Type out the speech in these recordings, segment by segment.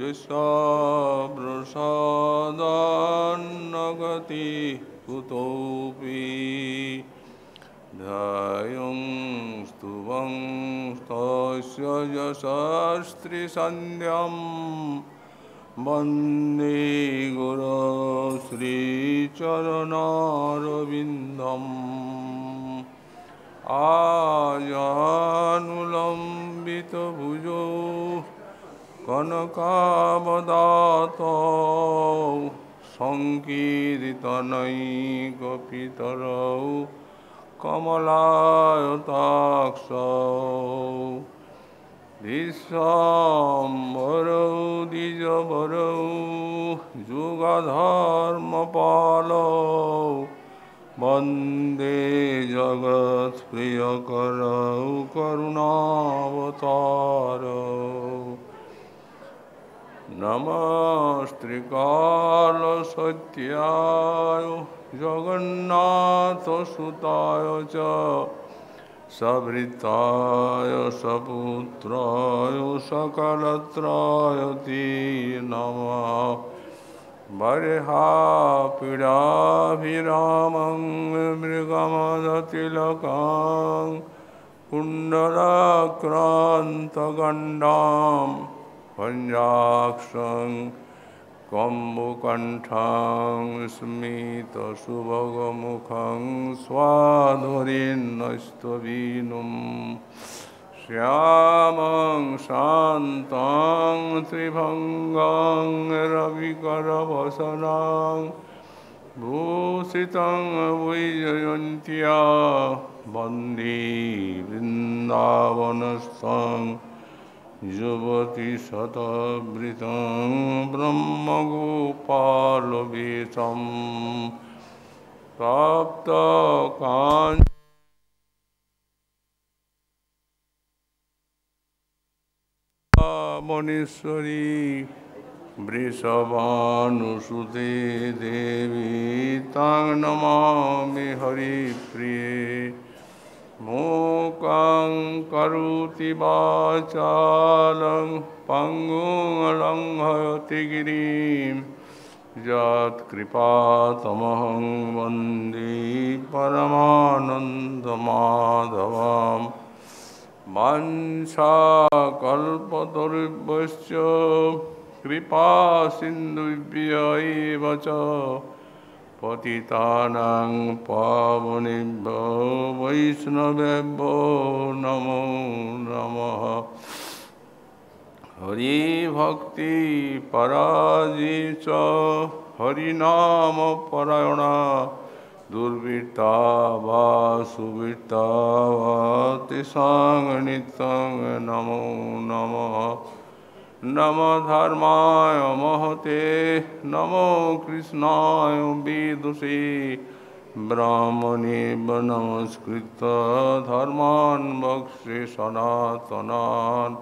यस्याप्रसादान्नगति कुतोऽपि ध्यायं स्तुवं तस्य यशस्त्रिसन्ध्यं वन्दे गुरो श्रीचरणारविन्दम् आजानुलम्बितभुजो कनकावदातो सङ्कीर्तनैकपितरौ कमलायताक्षौ विश्वाम्बरौ द्विजवरौ जुगधर्मपालौ वन्दे जगत्प्रियकरौ करुणावतारौ नमस्त्रिकालसत्याय जगन्नाथसुताय च सभृताय सपुत्राय सकलत्राय ते नमः बर्हापीडाभिरामं मृगमदतिलकां कुण्डलाक्रान्तगण्डां पञ्चाक्षं कम्बुकण्ठं स्मितसुभगमुखं स्वाधुरीन्नस्तवीनुं श्यामं शान्तं त्रिभङ्गं रविकरवसनं भूषितं वैजयन्त्या वन्दे वृन्दावनस्थं युवतिशतवृतं ब्रह्मगोपालवेषं प्राप्तकाञ्चनमणीश्वरी वृषभानुसुते देवी तां नमामि हरिप्रिये मूकं करोति वाचालं पङ्गुं लङ्घयति गिरिं यत्कृपातमहं वन्दे परमानन्दमाधवं वाञ्छाकल्पतरुभ्यश्च कृपासिन्धुभ्य एव च पतितानां पावनेभ्यो वैष्णवेभ्यो नमो नमः हरिभक्ति पराजी च हरिनामपरायणा दुर्वृत्ता वा सुवृत्ता वा तेषां नित्यं नमो नमः नमो धर्माय महते नमो कृष्णाय विदुषे ब्राह्मणे नमस्कृत्य धर्मान् वक्ष्ये सनातनान्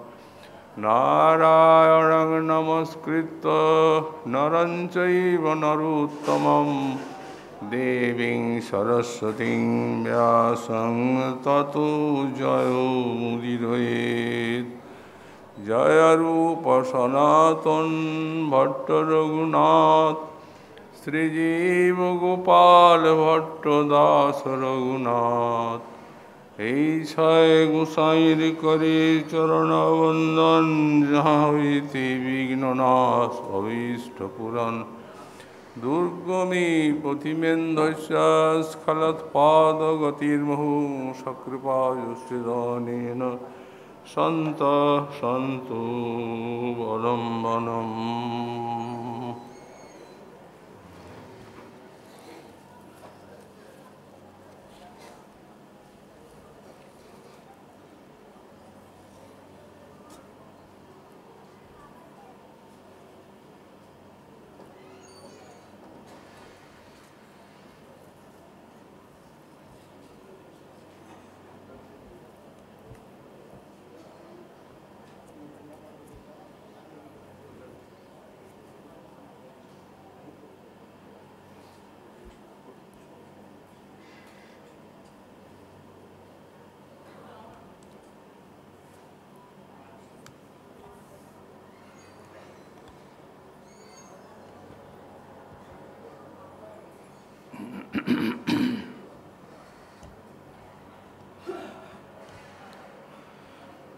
नारायणं नमस्कृत्य नरं चैव नरोत्तमं देवीं सरस्वतीं व्यासं ततो जयो मुदीरयेत् जय रूप सनातन भट्ट रघुनाथ श्रीजीव गोपाल भट्ट दास रघुनाथ ऐछय गोसाईर करे चरण वंदन जहाँ होती विघ्ननाश अभीष्ट पुरन दुर्गमी पतिमेन्धस्य स्खलत्पादगतिर्मुहु सकृपायुष्टिदानेन सन्त सन्तु अवलम्बनम्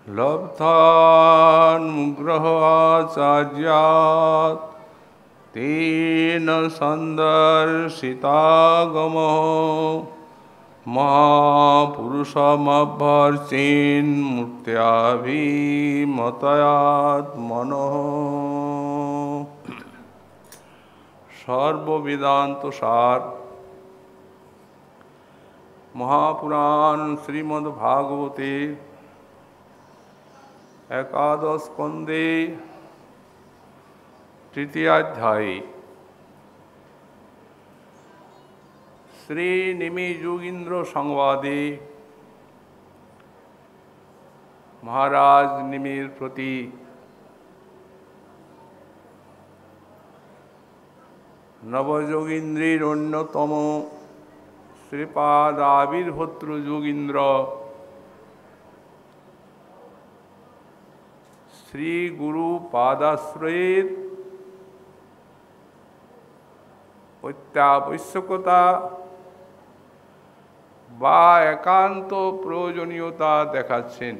लब्धानुग्रह आचार्यात् तेन सन्दर्शितागमः महापुरुषमभ्यर्चेन्मूर्त्याभिमतयात्मनः सर्ववेदांत सार महापुराण श्रीमद्भागवते एकादश स्कंदे तृतीयाध्याये श्री निमि योगींद्र संवादे महाराज निमिर प्रति नवयोगींद्रीर अन्यतम श्रीपाद आविर्भद्र योगींद्र श्री गुरु पादाश्रयेर अत्यावश्यकता बा एकांत प्रयोजनीयता देखाচ্ছেন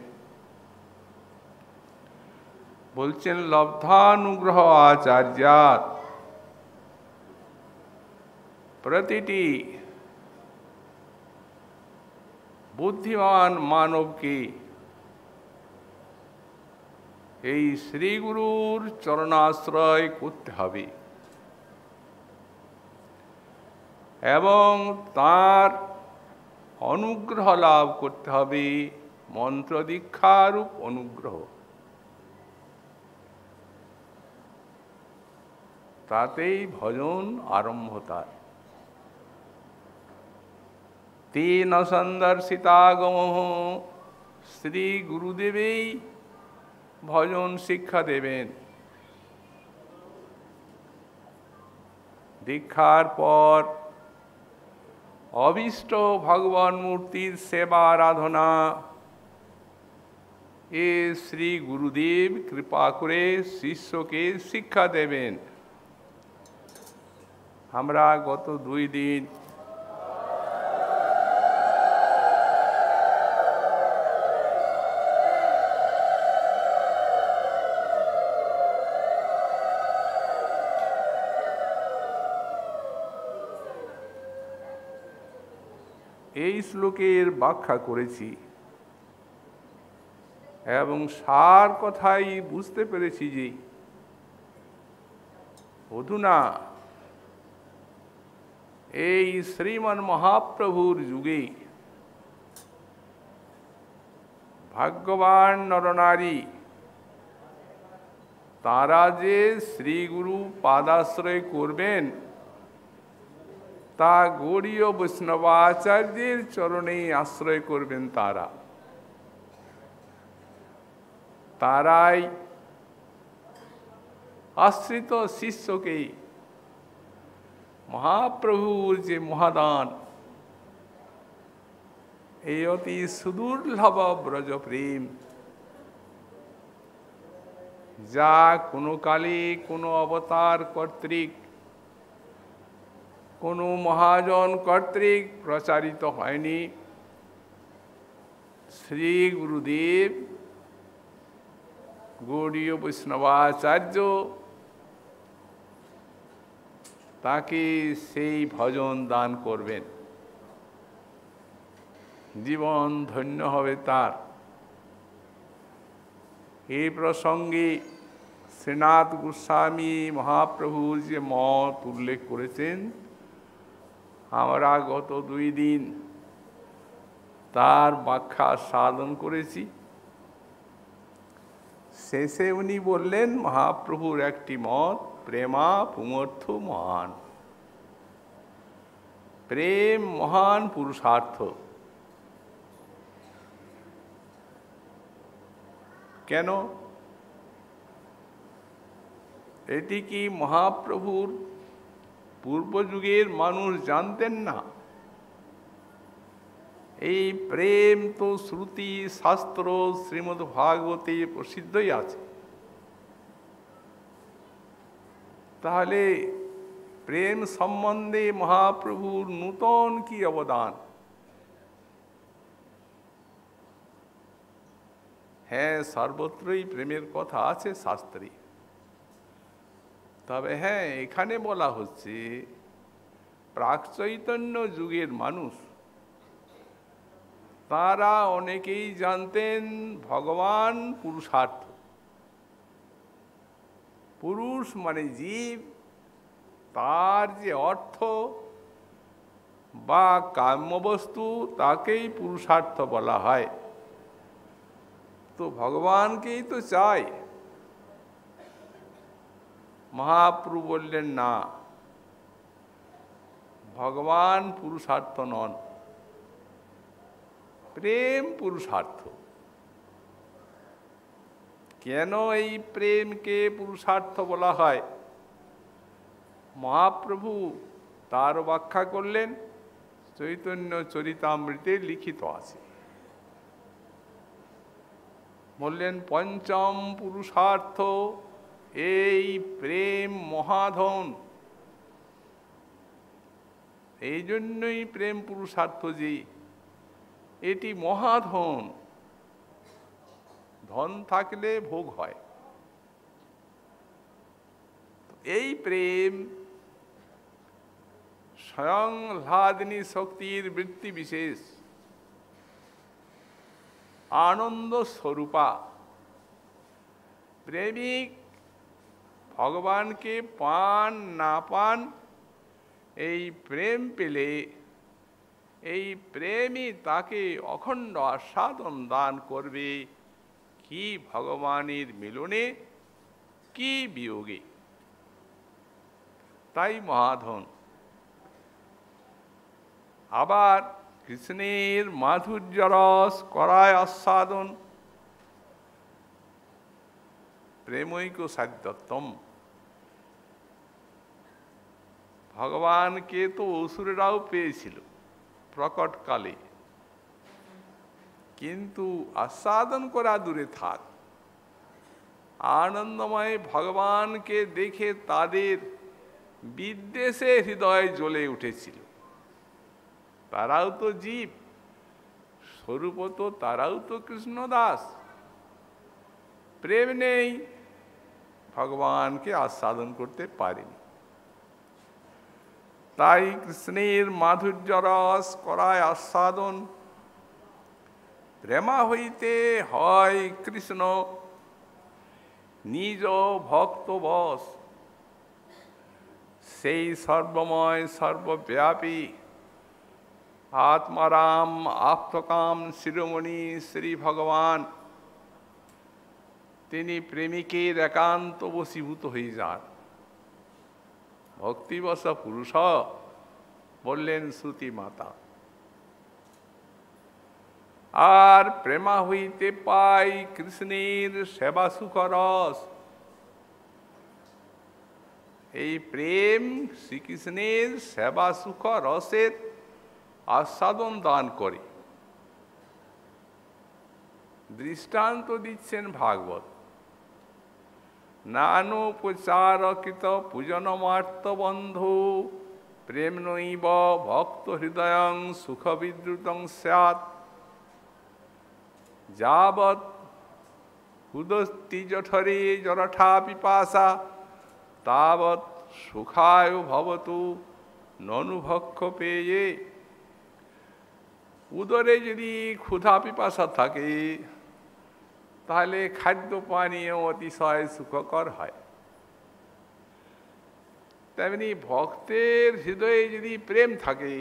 বলছেন লব্ধানুগ্রহ আচার্যাৎ प्रतिटी बुद्धिमान मानव की এই শ্রী গুরুর চরণাশ্রয় করতে হবে এবং তার অনুগ্রহ লাভ করতে হবে মন্ত্র দীক্ষারূপ অনুগ্রহ তাতেই ভজন আরম্ভ তার तेन सन्दर्शितागमः श्री गुरुदेवई भजन शिक्षा देवें दीक्षार पर अभीष्ट भगवान मूर्तिर सेवा आराधना ए श्री गुरुदेव कृपा करे शिष्य के शिक्षा देवें हमरा गत 2 दिन এই শ্লোকের ব্যাখ্যা করেছি এবং সার কথাই বুঝতে পেরেছি যে অধুনা এই শ্রীমান মহাপ্রভুর যুগে ভাগ্যবান নরনারী তারা যে শ্রীগুরু পাদাশ্রয় করবেন তা গৌড়ীয় বৈষ্ণবাচার্যের চরণে আশ্রয় করবেন তারাই আশ্রিত শিষ্যকে মহাপ্রভুর যে মহাদান এই অতি সুদুর্লভ ব্রজ প্রেম যা কোনো কালে কোনো অবতার কর্তৃক কোনো মহাজন কর্তৃক প্রচারিত হয়নি শ্রী গুরুদেব গৌড়ীয় বৈষ্ণবাচার্য তাকে সেই ভজন দান করবেন জীবন ধন্য হবে তার এই প্রসঙ্গে শ্রীনাথ গোস্বামী মহাপ্রভুর যে মত উল্লেখ করেছেন আমরা গত 2 দিন তার ব্যাখ্যা সাধন করেছি শেষে উনি বললেন মহাপ্রভুর একটি মত প্রেমা পুমর্থ মহান প্রেম মহান পুরুষার্থ কেন এটি কি মহাপ্রভুর পূর্বযুগের মানুষ জানতেন না এই প্রেম তো শ্রুতি শাস্ত্র শ্রীমদ্ ভাগবতে প্রসিদ্ধই আছে তাহলে প্রেম সম্বন্ধে মহাপ্রভুর নূতন কি অবদান। হ্যাঁ, সর্বত্রই প্রেমের কথা আছে শাস্ত্রে, তবে হ্যাঁ এখানে বলা হচ্ছে প্রাক চৈতন্য যুগের মানুষ তারা অনেকেই জানতেন ভগবান পুরুষার্থ। পুরুষ মানে জীব, তার যে অর্থ বা কাম্যবস্তু তাকেই পুরুষার্থ বলা হয়। তো ভগবানকেই তো চাই। মহাপ্রভু বললেন না, ভগবান পুরুষার্থ নন, প্রেম পুরুষার্থ। কেন এই প্রেমকে পুরুষার্থ বলা হয় মহাপ্রভু তার ব্যাখ্যা করলেন, চৈতন্য চরিতামৃতে লিখিত আছে। বললেন পঞ্চম পুরুষার্থ এই প্রেম মহাধন। এই জন্যই প্রেম পুরুষার্থ, যে এটি মহাধন। ধন থাকলে ভোগ হয়। এই প্রেম স্বয়ং হ্লাদিনী শক্তির বৃত্তি বিশেষ, আনন্দ স্বরূপা। প্রেমিক ভগবানকে পান না পান, এই প্রেম পেলে এই প্রেমই তাকে অখণ্ড আস্বাদন দান করবে, কি ভগবানের মিলনে, কি বিয়োগে। তাই মহাধন। আবার কৃষ্ণের মাধুর্য রস করায় আস্বাদন, প্রেমৈক সাধ্যতম। ভগবানকে তো অসুরেরাও পেয়েছিল প্রকটকালে, কিন্তু আস্বাদন করা দূরে থাক, আনন্দময় ভগবানকে দেখে তাদের বিদ্বেষে হৃদয় জ্বলে উঠেছিল। তারাও তো জীব, স্বরূপত তারাও তো কৃষ্ণদাস। প্রেম নেই, ভগবানকে আস্বাদন করতে পারেনি। তাই কৃষ্ণের মাধুর্য রস করায় আস্বাদন। প্রেমা হইতে হয় কৃষ্ণ নিজ ভক্ত বশ, সেই সর্বময় সর্বব্যাপী আত্মারাম আপ্তকাম শিরোমণি শ্রী ভগবান, তিনি প্রেমিকের একান্ত বশীভূত হয়ে যান। ভক্তিবশ পুরুষ বললেন শ্রুতি মাতা। আর প্রেমা হইতে পাই কৃষ্ণের সেবা সুখ রস। এই প্রেম শ্রীকৃষ্ণের সেবা সুখ রসের আস্বাদন দান করে। দৃষ্টান্ত দিচ্ছেন ভাগবত। নানোপচারকৃত পূজনমার্ত বন্ধু প্রেম নৈব ভক্ত হৃদয়ং সুখ বিদ্রুতং স্যাৎ, যাবৎ হুদস্তি জঠরে জরঠা পিপাসা তাবৎ সুখায় ভবতু ননুভক্ষ পেয়ে। উদরে যদি ক্ষুধা পিপাসা থাকে তাহলে খাদ্য পানীয় অতিশয় সুখকর হয়। তেমনি ভক্তের হৃদয়ে যদি প্রেম থাকে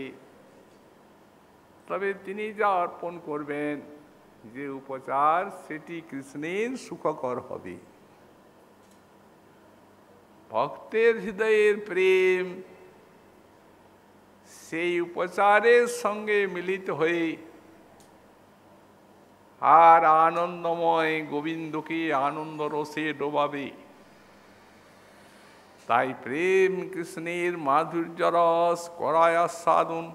তবে তিনি যা অর্পণ করবেন, যে উপচার, সেটি কৃষ্ণের সুখকর হবে। ভক্তের হৃদয়ের প্রেম সেই উপচারের সঙ্গে মিলিত হয়ে আর আনন্দময় গোবিন্দকে আনন্দ রসে ডোবাবে। তাই প্রেম কৃষ্ণের মাধুর্য রস করায় আস্বাদন।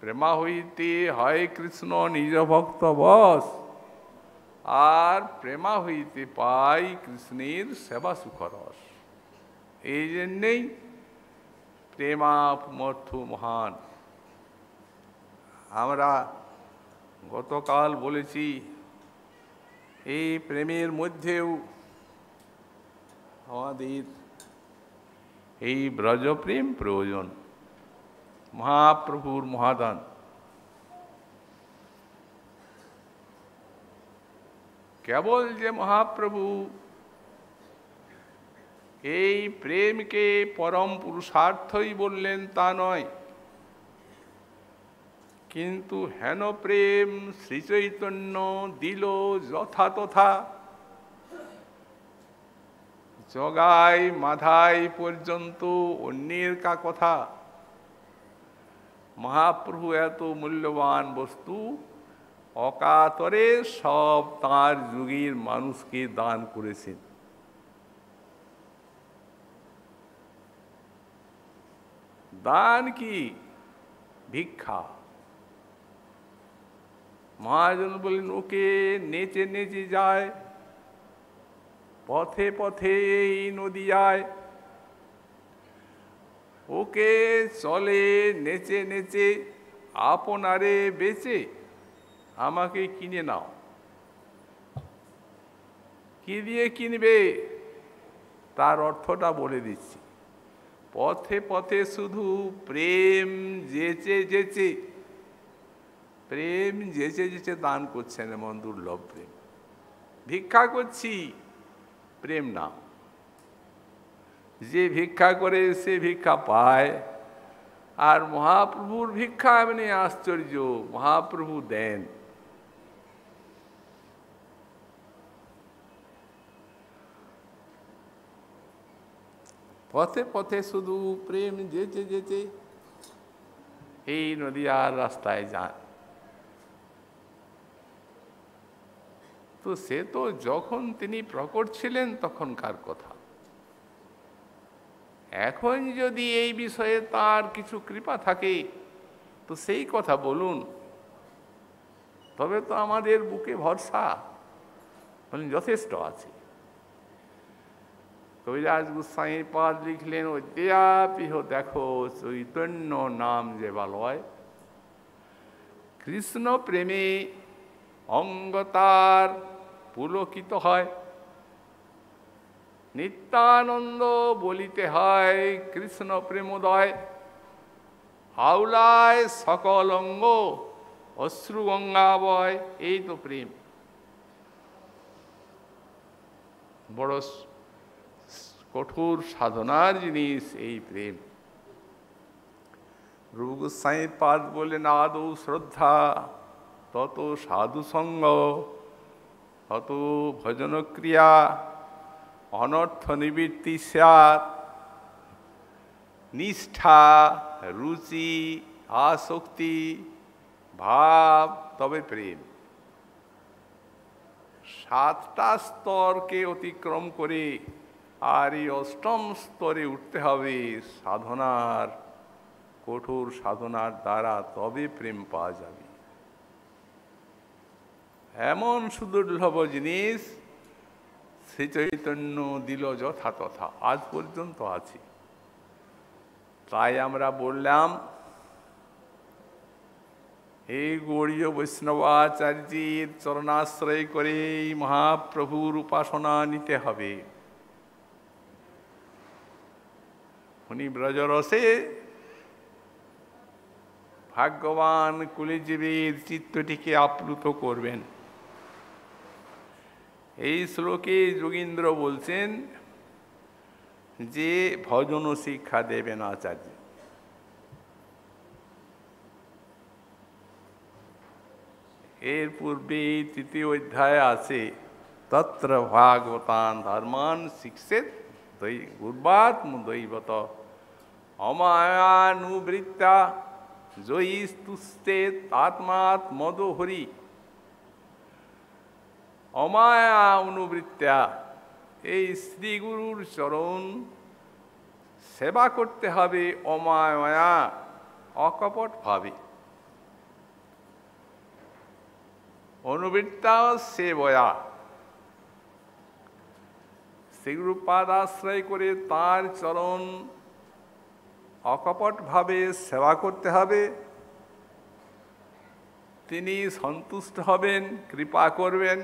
প্রেমা হইতে হয় কৃষ্ণ নিজ ভক্ত বশ, আর প্রেমা হইতে পাই কৃষ্ণের সেবা সুখ রস। এই জন্যেই প্রেমাপমর্থ মহান। আমরা গতকাল বলেছি এই প্রেমের মধ্যেও আমাদের এই ব্রজপ্রেম প্রয়োজন, মহাপ্রভুর মহাদান। কেবল যে মহাপ্রভু এই প্রেমকে পরম পুরুষার্থই বললেন তা নয়, কিন্তু হেন প্রেম শ্রীচৈতন্য দিল যথাতথা, জগাই মাধাই পর্যন্ত অন্যের কা কথা। মহাপ্রভু এত মূল্যবান বস্তু অকাতরে সব তাঁর যুগের মানুষকে দান করেছেন। দান কি? ভিক্ষা। মহাজন বলেন, ওকে নেচে নেচে যায় পথে পথে এই নদিয়ায়, ওকে চলে নেচে নেচে আপনারে বেচে আমাকে কিনে নাও। কি দিয়ে কিনবে তার অর্থটা বলে দিচ্ছি। পথে পথে শুধু প্রেম যেচে যেচে, প্রেম যেচে যেচে দান করছেন, এমন দুর্লভ প্রেম। ভিক্ষা করছি, প্রেম না। যে ভিক্ষা করে সে ভিক্ষা পায়, আর মহাপ্রভুর ভিক্ষা এমনি আশ্চর্য, মহাপ্রভু দেন। পথে পথে শুধু প্রেম যেচে যেচে এই নদিয়ার রাস্তায় যান। তো সে তো যখন তিনি প্রকট ছিলেন তখনকার কথা। এখন যদি এই বিষয়ে তার কিছু কৃপা থাকে তো সেই কথা বলুন, তবে তো আমাদের বুকে ভরসা যথেষ্ট আছে। কবিরাজ গোস্বামী পাদ লিখলেন, অদ্যাপিহ দেখো চৈতন্য নাম যে বালয়, কৃষ্ণ প্রেমে অঙ্গ তার পুলকিত হয়, নিত্যানন্দ বলিতে হয় কৃষ্ণ প্রেমোদয়, আউলায় সকল অঙ্গ অশ্রু গঙ্গা বয়। এই তো প্রেম। বড় কঠোর সাধনার জিনিস এই প্রেম। রূপ গোস্বামী পাদ বলেন, আদৌ শ্রদ্ধা তত সাধু সঙ্গ, তত ভজন ক্রিয়া অনর্থ নিবৃত্তি স্যাৎ, নিষ্ঠা রুচি আসক্তি ভাব তবে প্রেম। সাতটা স্তরকে অতিক্রম করে আর এই অষ্টম স্তরে উঠতে হবে সাধনার, কঠোর সাধনার দ্বারা, তবে প্রেম পাওয়া যাবে। এমন সুদুর্লভ জিনিস শ্রী চৈতন্য দিল যথাতথা, আজ পর্যন্ত আছে। তাই আমরা বললাম এই গৌড়ীয় বৈষ্ণবাচার্যের চরণাশ্রয় করে মহাপ্রভুর উপাসনা নিতে হবে। উনি ব্রজরসে ভাগ্যবান কুলজীবীর চিত্তটিকে আপ্লুত করবেন। এই শ্লোকে যোগীন্দ্র বলছেন যে ভজন শিক্ষা দেবেন আচার্য। এর পূর্বে তৃতীয় অধ্যায় আছে, তত্র ভাগবতান ধর্মান শিক্ষেত গুর্বাত্ম দৈবত অমায়ানুবৃত্তা জয়ীস্তুস্তেত আত্মাত্মদো হরি। অমায়া অনুবৃত্তা, এই শ্রী গুরুর চরণ সেবা করতে হবে অমায়া, অকপট ভাবে। অনুবৃত্তা সেবয়া, শ্রীগুরু পাদাশ্রয় করে তার চরণ অকপটভাবে সেবা করতে হবে, তিনি সন্তুষ্ট হবেন, কৃপা করবেন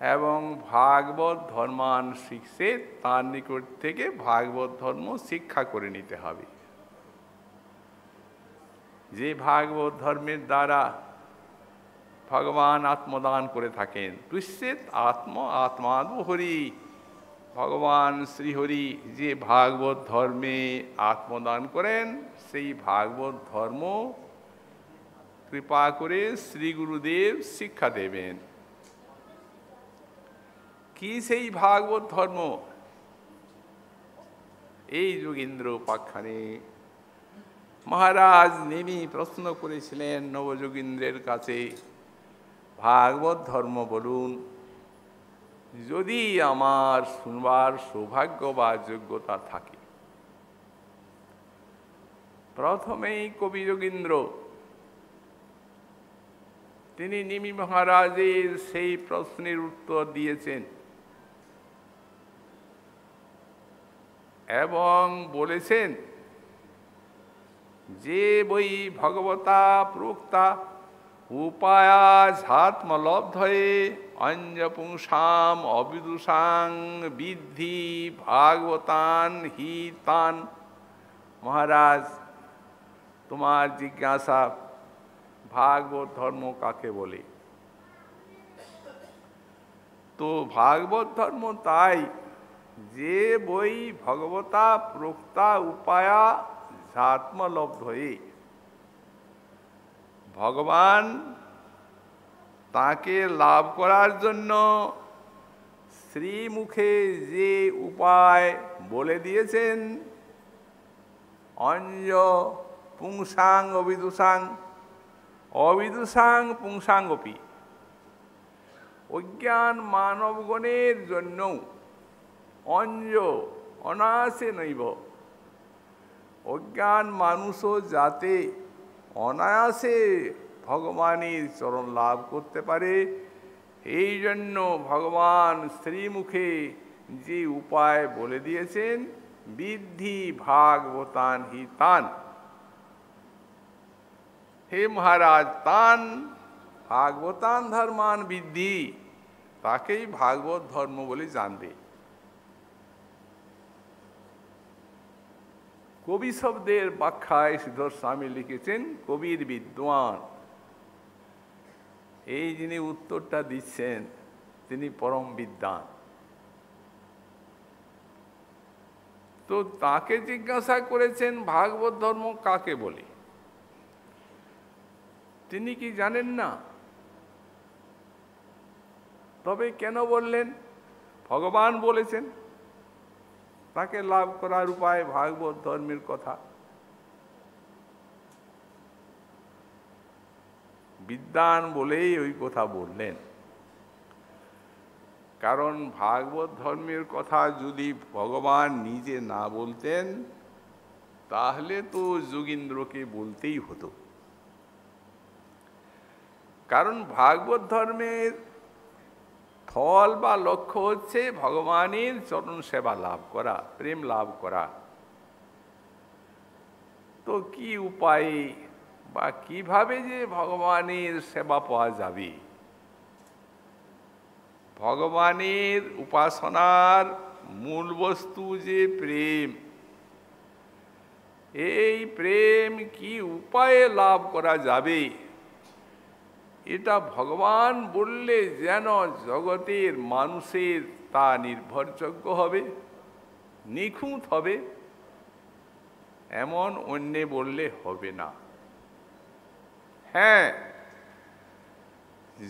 এবং ভাগবত ধর্মান শিখছে তার নিকট থেকে ভাগবত ধর্ম শিক্ষা করে নিতে হবে। যে ভাগবত ধর্মের দ্বারা ভগবান আত্মদান করে থাকেন, তুষ্যেত আত্ম আত্মাদু হরি, ভগবান শ্রীহরি যে ভাগবত ধর্মে আত্মদান করেন, সেই ভাগবত ধর্ম কৃপা করে শ্রী গুরুদেব শিক্ষা দেবেন। কি সেই ভাগবত ধর্ম? এই যোগীন্দ্র উপাখ্যানে মহারাজ নেমি প্রশ্ন করেছিলেন নবযোগীন্দ্রের কাছে, ভাগবত ধর্ম বলুন, যদি আমার শুনবার সৌভাগ্য বা যোগ্যতা থাকে। প্রথমেই কবি যোগীন্দ্র তিনি নেমি মহারাজের সেই প্রশ্নের উত্তর দিয়েছেন এবং বলেছেন যে বৈ ভগবতা প্রোক্তা উপায়া ঝাত্মলব্ধয়ে অঞ্জপুংসাম অবিদুষাং বিদ্ধি ভাগবতান হি তান। মহারাজ, তোমার জিজ্ঞাসা ভাগবত ধর্ম কাকে বলে? তো ভাগবত ধর্ম তাই যে বই ভগবতা প্রোক্তা উপায়া ঝাত্মলব্ধয়ে, ভগবান তাকে লাভ করার জন্য শ্রীমুখে যে উপায় বলে দিয়েছেন, অঞ্জ পুংসাং অবিদুষাং, অবিদুষাং পুংসাঙ্গপি, অজ্ঞান মানবগণের জন্য অঞ্জ অনায়াসে নৈব, অজ্ঞান মানুষও যাতে অনায়াসে ভগবানের চরণ লাভ করতে পারে, এই জন্য ভগবান শ্রীমুখে যে উপায় বলে দিয়েছেন, বিদ্ধি ভাগবতান হি তান। হে মহারাজ, তান ভাগবতান ধর্মান বিদ্ধি, তাকেই ভাগবত ধর্ম বলে জানবে। কবি শব্দের ব্যাখ্যায় শ্রীধর স্বামী লিখেছেন কবির বিদ্বান। এই যিনি উত্তরটা দিচ্ছেন তিনি পরম বিদ্বান। তো তাকে জিজ্ঞাসা করেছেন ভাগবত ধর্ম কাকে বলে, তিনি কি জানেন না? তবে কেন বললেন? ভগবান বলেছেন তাকে লাভ করার উপায় ভাগবত ধর্মের কথা। বিদ্বান বলেই ওই কথা বললেন। কারণ ভাগবত ধর্মের কথা যদি ভগবান নিজে না বলতেন তাহলে তো যোগীন্দ্রকে বলতেই হতো। কারণ ভাগবত ধর্মের ফল বা লক্ষ্য হচ্ছে ভগবানের চরণ সেবা লাভ করা, প্রেম লাভ করা। তো কি উপায়ে বা কিভাবে যে ভগবানের সেবা পাওয়া যাবে? ভগবানের উপাসনার মূল বস্তু যে প্রেম, এই প্রেম কি উপায়ে লাভ করা যাবে, এটা ভগবান বললে যেন জগতের মানুষের তা নির্ভরযোগ্য হবে, নিখুঁত হবে, এমন অন্যে বললে হবে না। হ্যাঁ,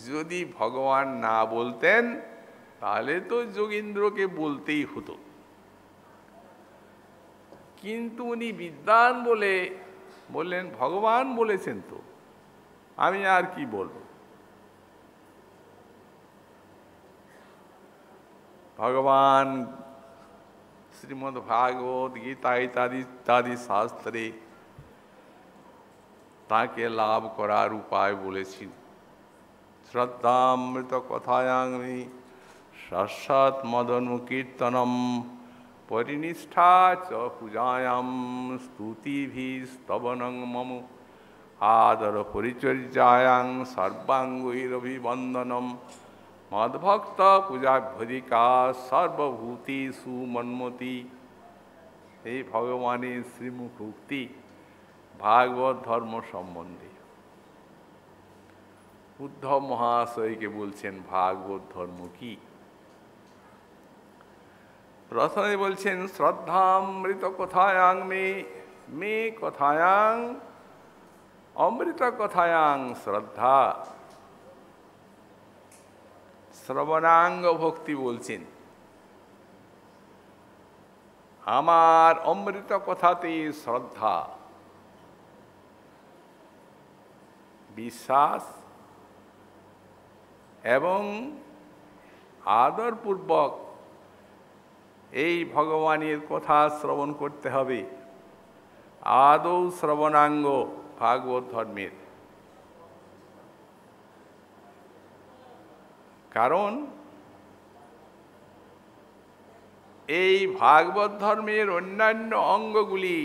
যদি ভগবান না বলতেন তাহলে তো যোগীন্দ্রকে বলতেই হতো। কিন্তু উনি বিদ্বান বলে বললেন ভগবান বলেছেন তো, আমি আর কি বলবো। ভগবান শ্রীমদ্ ভাগবত গীতা ইত্যাদি শাস্ত্রে তাকে লাভ করার উপায় বলেছেন। শ্রদ্ধামৃত কথায়ামি শাশ্বত মদনুকীর্তনম परिनिष्ठा च पूजायां स्तुतिभिस्तवनं मम आदर परिचर्यायां सर्वांगैरभिवंदनम मद्भक्त पूजाभ्यधिका सर्वभूतेषु मन्मति। এই ভগবানের শ্রীমুখ উক্তি ভাগবত ধর্ম সম্বন্ধে। উদ্ধব মহাশয়কে বলছেন ভাগবত ধর্ম কি। প্রথমে বলছেন শ্রদ্ধামৃত কথায়াং মে মে কথায়াং অমৃত কথায়াং শ্রদ্ধা। শ্রবণাঙ্গ ভক্তি বলছেন, আমার অমৃত কথাতে শ্রদ্ধা, বিশ্বাস এবং আদরপূর্বক এই ভগবানের কথা শ্রবণ করতে হবে। আদৌ শ্রবণাঙ্গ ভাগবত ধর্মের। কারণ এই ভাগবত ধর্মের অন্যান্য অঙ্গগুলি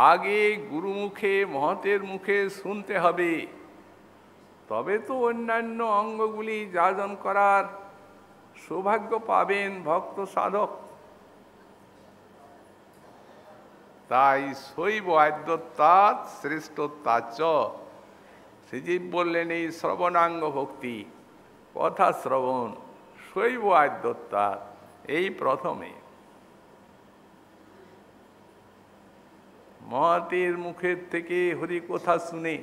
আগে গুরুমুখে মহতের মুখে শুনতে হবে, তবে তো অন্যান্য অঙ্গগুলি যাজন করার সৌভাগ্য পাবেন ভক্ত সাধক। তাই শৈব আদ্যত্বাৎ শ্রেষ্ঠত্বাচ্চ। শ্রীজীব বললেন এই শ্রবণাঙ্গ ভক্তি, কথা শ্রবণ, শৈব আদ্যত্বাৎ, এই প্রথমে মহাতের মুখের থেকে হরি কথা শুনে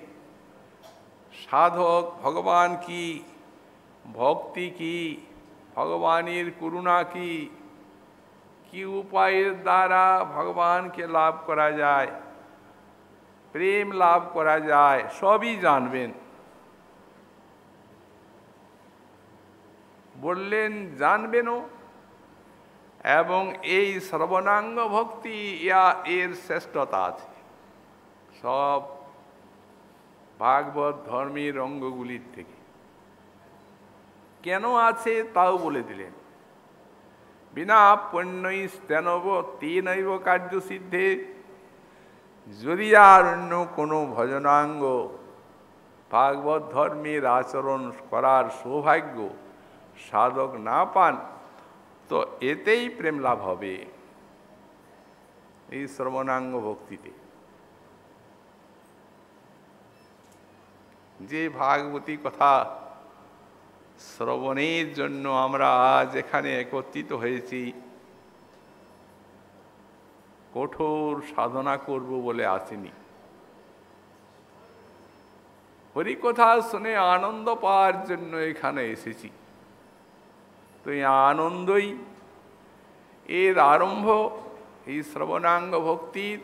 সাধক ভগবান কি, ভক্তি কি, ভগবানের করুণা কি, কি উপায়ের দ্বারা ভগবানকে লাভ করা যায়, প্রেম লাভ করা যায়, সবই জানবেন। বললেন জানবেনও, এবং এই শ্রবণাঙ্গ ভক্তি এর শ্রেষ্ঠতা আছে সব ভাগবত ধর্মের অঙ্গগুলির থেকে। কেন আছে তাও বলে দিলেন। বিনা পুণ্যৈস্তেনব তেনৈব কার্য সিদ্ধে। যদি আর অন্য কোনো ভজনাঙ্গ ভাগবত ধর্মের আচরণ করার সৌভাগ্য সাধক না পান, তো এতেই প্রেম লাভ হবে, এই শ্রবণাঙ্গ ভক্তিতে। যে ভাগবতী কথা শ্রবণের জন্য আমরা আজ এখানে একত্রিত হয়েছি, কঠোর সাধনা করব বলে আসিনি। হরিকথা শুনে আনন্দ পাওয়ার জন্য এখানে এসেছি। তো এই আনন্দই এর আরম্ভ, এই শ্রবণাঙ্গ ভক্তির,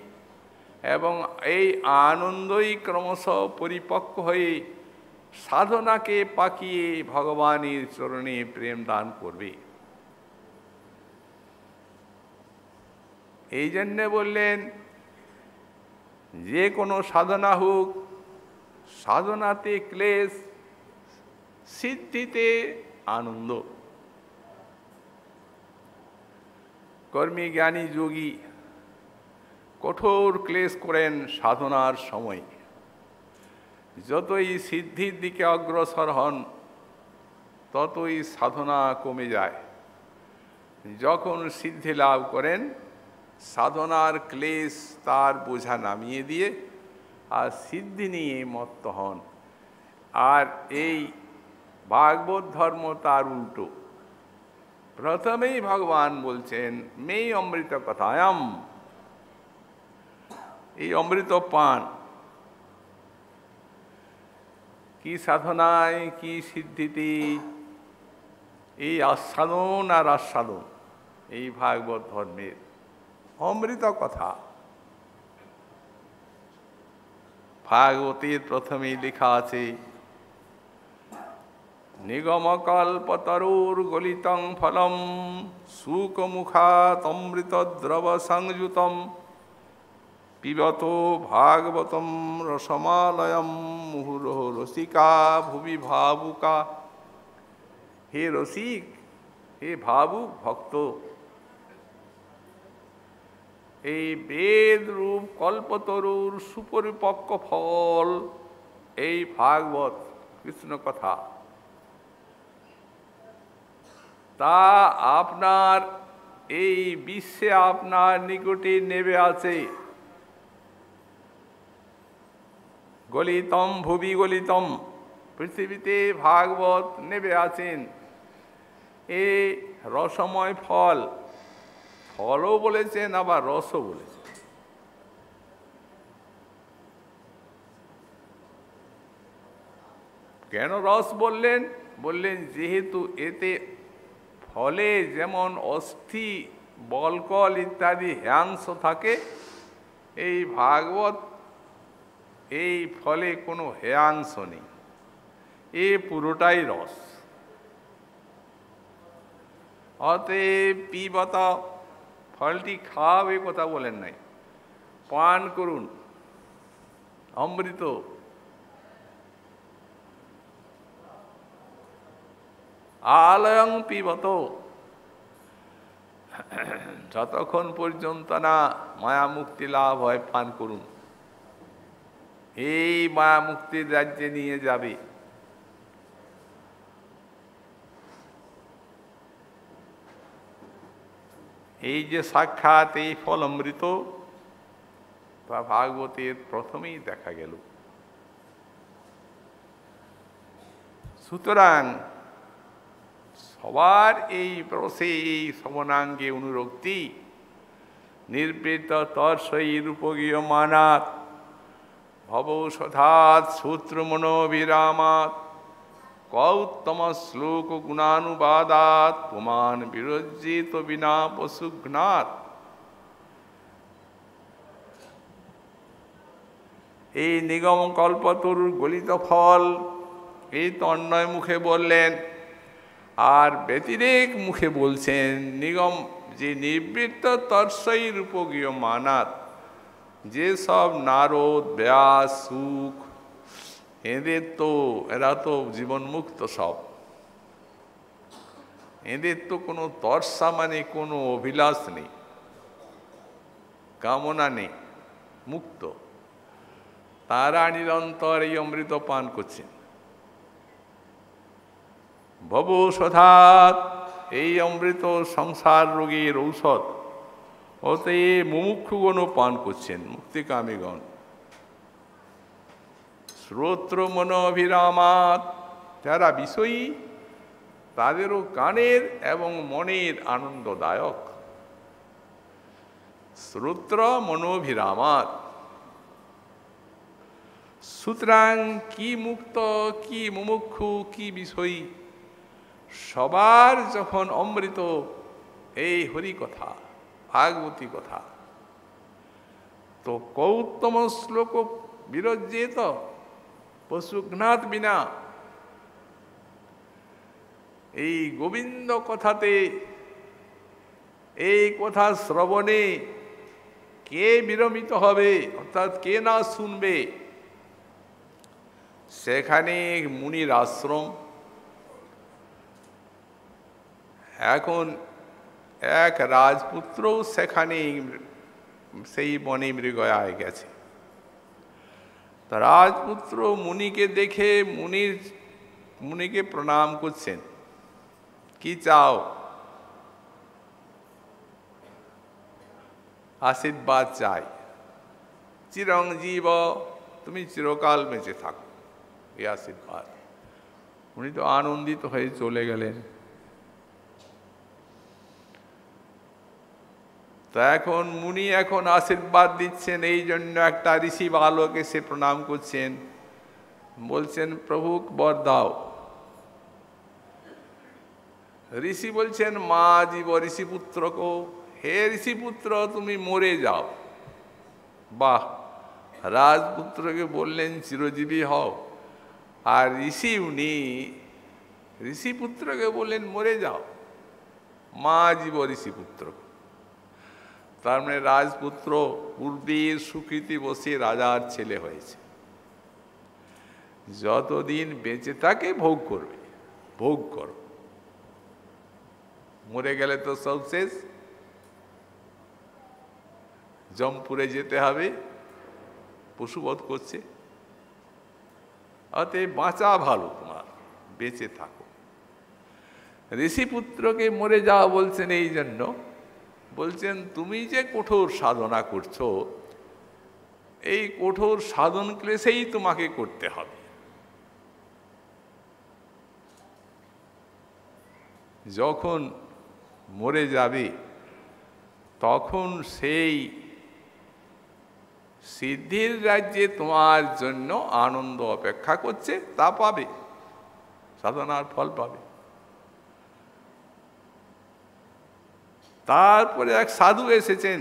এবং এই আনন্দই ক্রমশ পরিপক্ক হয়ে সাধনাকে পাকিয়ে ভগবানের চরণে প্রেম দান করবে। এই জন্যে বললেন যে কোনো সাধনা হোক, সাধনাতে ক্লেশ, সিদ্ধিতে আনন্দ। কর্মী জ্ঞানী যোগী কঠোর ক্লেশ করেন সাধনার সময়। যতই সিদ্ধির দিকে অগ্রসর হন ততই সাধনা কমে যায়। যখন সিদ্ধি লাভ করেন সাধনার ক্লেশ তার বোঝা নামিয়ে দিয়ে আর সিদ্ধি নিয়ে মত্ত হন। আর এই ভাগবত ধর্ম তার উল্টো। প্রথমেই ভগবান বলছেন মে অমৃত কথায়াম, এই অমৃত পান। কি সাধনায়, কি সিদ্ধিতে, এই আস্বাদন আর আস্বাদন, এই ভাগবত ধর্মের অমৃত কথা। ভাগবতের প্রথমেই লেখা আছে নিগমকল্পতরুর গলিতং ফলম শুকমুখাত অমৃত দ্রব সংযুতম পিবত ভাগবতম রসমালয়ম মুহুরহ রসিকা ভুবি ভাবুকা। হে রসিক, হে ভাবুক ভক্ত, এই বেদ রূপ কল্পতরুর সুপরিপক্ক ফল এই ভাগবত কৃষ্ণ কথা, তা আপনার এই বিশ্বে আপনার নিকটে নেবে আছে। গলিতম ভুবি গলিতম, পৃথিবীতে ভাগবত নেবে আছেন। এ রসময় ফল, ফলও বলেছেন আবার রসও বলেছেন। কেন রস বললেন? বললেন যেহেতু এতে ফলে যেমন অস্থি বলকল ইত্যাদি হ্যাংস থাকে, এই ভাগবত এই ফলে কোনো হেয়াংশ নেই, এ পুরোটাই রস। অতএব পিবত, ফলটি খাও এ কথা বলেন নাই, পান করুন অমৃত। আলয়ং পিবত, যতক্ষণ পর্যন্ত না মায়া মুক্তি লাভ হয় পান করুন, এই মায়া মুক্তির রাজ্যে নিয়ে যাবে। এই যে সাক্ষাৎ এই ফল অমৃত, তা ভাগবতের প্রথমেই দেখা গেল। সুতরাং সবার এই রসে, এই শ্রবণাঙ্গে অনুরক্তি, নির্বৃত তর্ষই রূপগীয় মানাত ভবৌষধাৎ সূত্র মনোবিরামাত কৌত্তম শ্লোক গুণানুবাদাত পুমান বিরজ্জিত বিনা পশুঘ্নাত। এই নিগম কল্পতরুর গলিত ফল এই তন্ময় মুখে বললেন, আর ব্যতিরেক মুখে বলছেন নিগম যে নিবৃত্ত তর্ষই রূপগীয় মানাত, যেসব নারদ ব্যাস সুখ এরা তো জীবনমুক্ত সব, এদের তো কোনো তর্ষা মানে কোনো অভিলাষ নেই, কামনা নেই, মুক্ত। তারা নিরন্তর এই অমৃত পান করছেন। ভবৌষধাৎ, এই অমৃত সংসার রোগের ঔষধ, ওতে মুমুক্ষুগণও পান করছেন, মুক্তিকামীগণ। শ্রোত্র মনোভিরামাত, যারা বিষয়ী তাদেরও কানের এবং মনের আনন্দদায়ক। শ্রোত্র মনোভিরামাত, সুতরাং কি মুক্ত, কি মুমুক্ষু, কি বিষয়ী, সবার যখন অমৃত এই হরি কথা, ভাগবতী কথা, তো কৌত্তম শ্লোক বিরজ্যেত পশুঘ্নাত বিনা, এই গোবিন্দ কথাতে, এই কথা শ্রবণে কে বিরমিত হবে, অর্থাৎ কে না শুনবে? সেখানে মুনির আশ্রম। এখন এক রাজপুত্রও সেখানে সেই বনে মৃগয়ায় গেছে। তা রাজপুত্র মুনিকে দেখে মুনিকে প্রণাম করছেন। কি চাও? আশীর্বাদ চাই। চিরঞ্জীব, তুমি চিরকাল বেঁচে থাকো, এই আশীর্বাদ। উনি তো আনন্দিত হয়ে চলে গেলেন। তো এখন মুনি এখন আশীর্বাদ দিচ্ছেন, এই জন্য একটা ঋষি বালক এসে প্রণাম করছেন, বলছেন প্রভু বর দাও। ঋষি বলছেন মা জীব ঋষিপুত্রকে, হে ঋষিপুত্র তুমি মরে যাও। বাহ, রাজপুত্রকে বললেন চিরজীবী হও, আর উনি ঋষিপুত্রকে বললেন মরে যাও। মা জীব ঋষিপুত্র, তার মানে রাজপুত্র পূর্বের সুকৃতি বসে রাজার ছেলে হয়েছে, যতদিন বেঁচে থাকে ভোগ করবে, ভোগ করো। মরে গেলে তো সব শেষ, জমপুরে যেতে হবে, পশুবধ করছে। অতএব বাঁচা ভালো, তোমার বেঁচে থাকো। ঋষিপুত্রকে মরে যাওয়া বলছেন এই জন্য, বলছেন তুমি যে কঠোর সাধনা করছো, এই কঠোর সাধন ক্লেশেই তোমাকে করতে হবে। যখন মরে যাবে তখন সেই সিদ্ধির রাজ্যে তোমার জন্য আনন্দ অপেক্ষা করছে, তা পাবে, সাধনার ফল পাবে। তারপরে এক সাধু এসেছেন,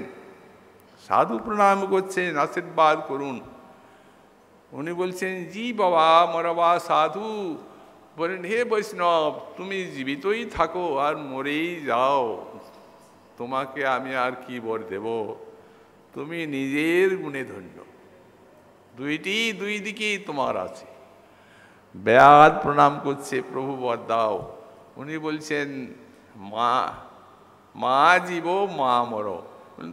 সাধু প্রণাম করছেন, আশীর্বাদ করুন। উনি বলছেন, জি বাবা মরবা সাধু। বলেন, হে বৈষ্ণব, তুমি জীবিতই থাকো আর মরেই যাও, তোমাকে আমি আর কি বর দেব, তুমি নিজের গুণে ধন্য, দুই দিকেই তোমার আছে। ব্যাদ প্রণাম করছে, প্রভু বর দাও। উনি বলছেন, মা জীব মা মর,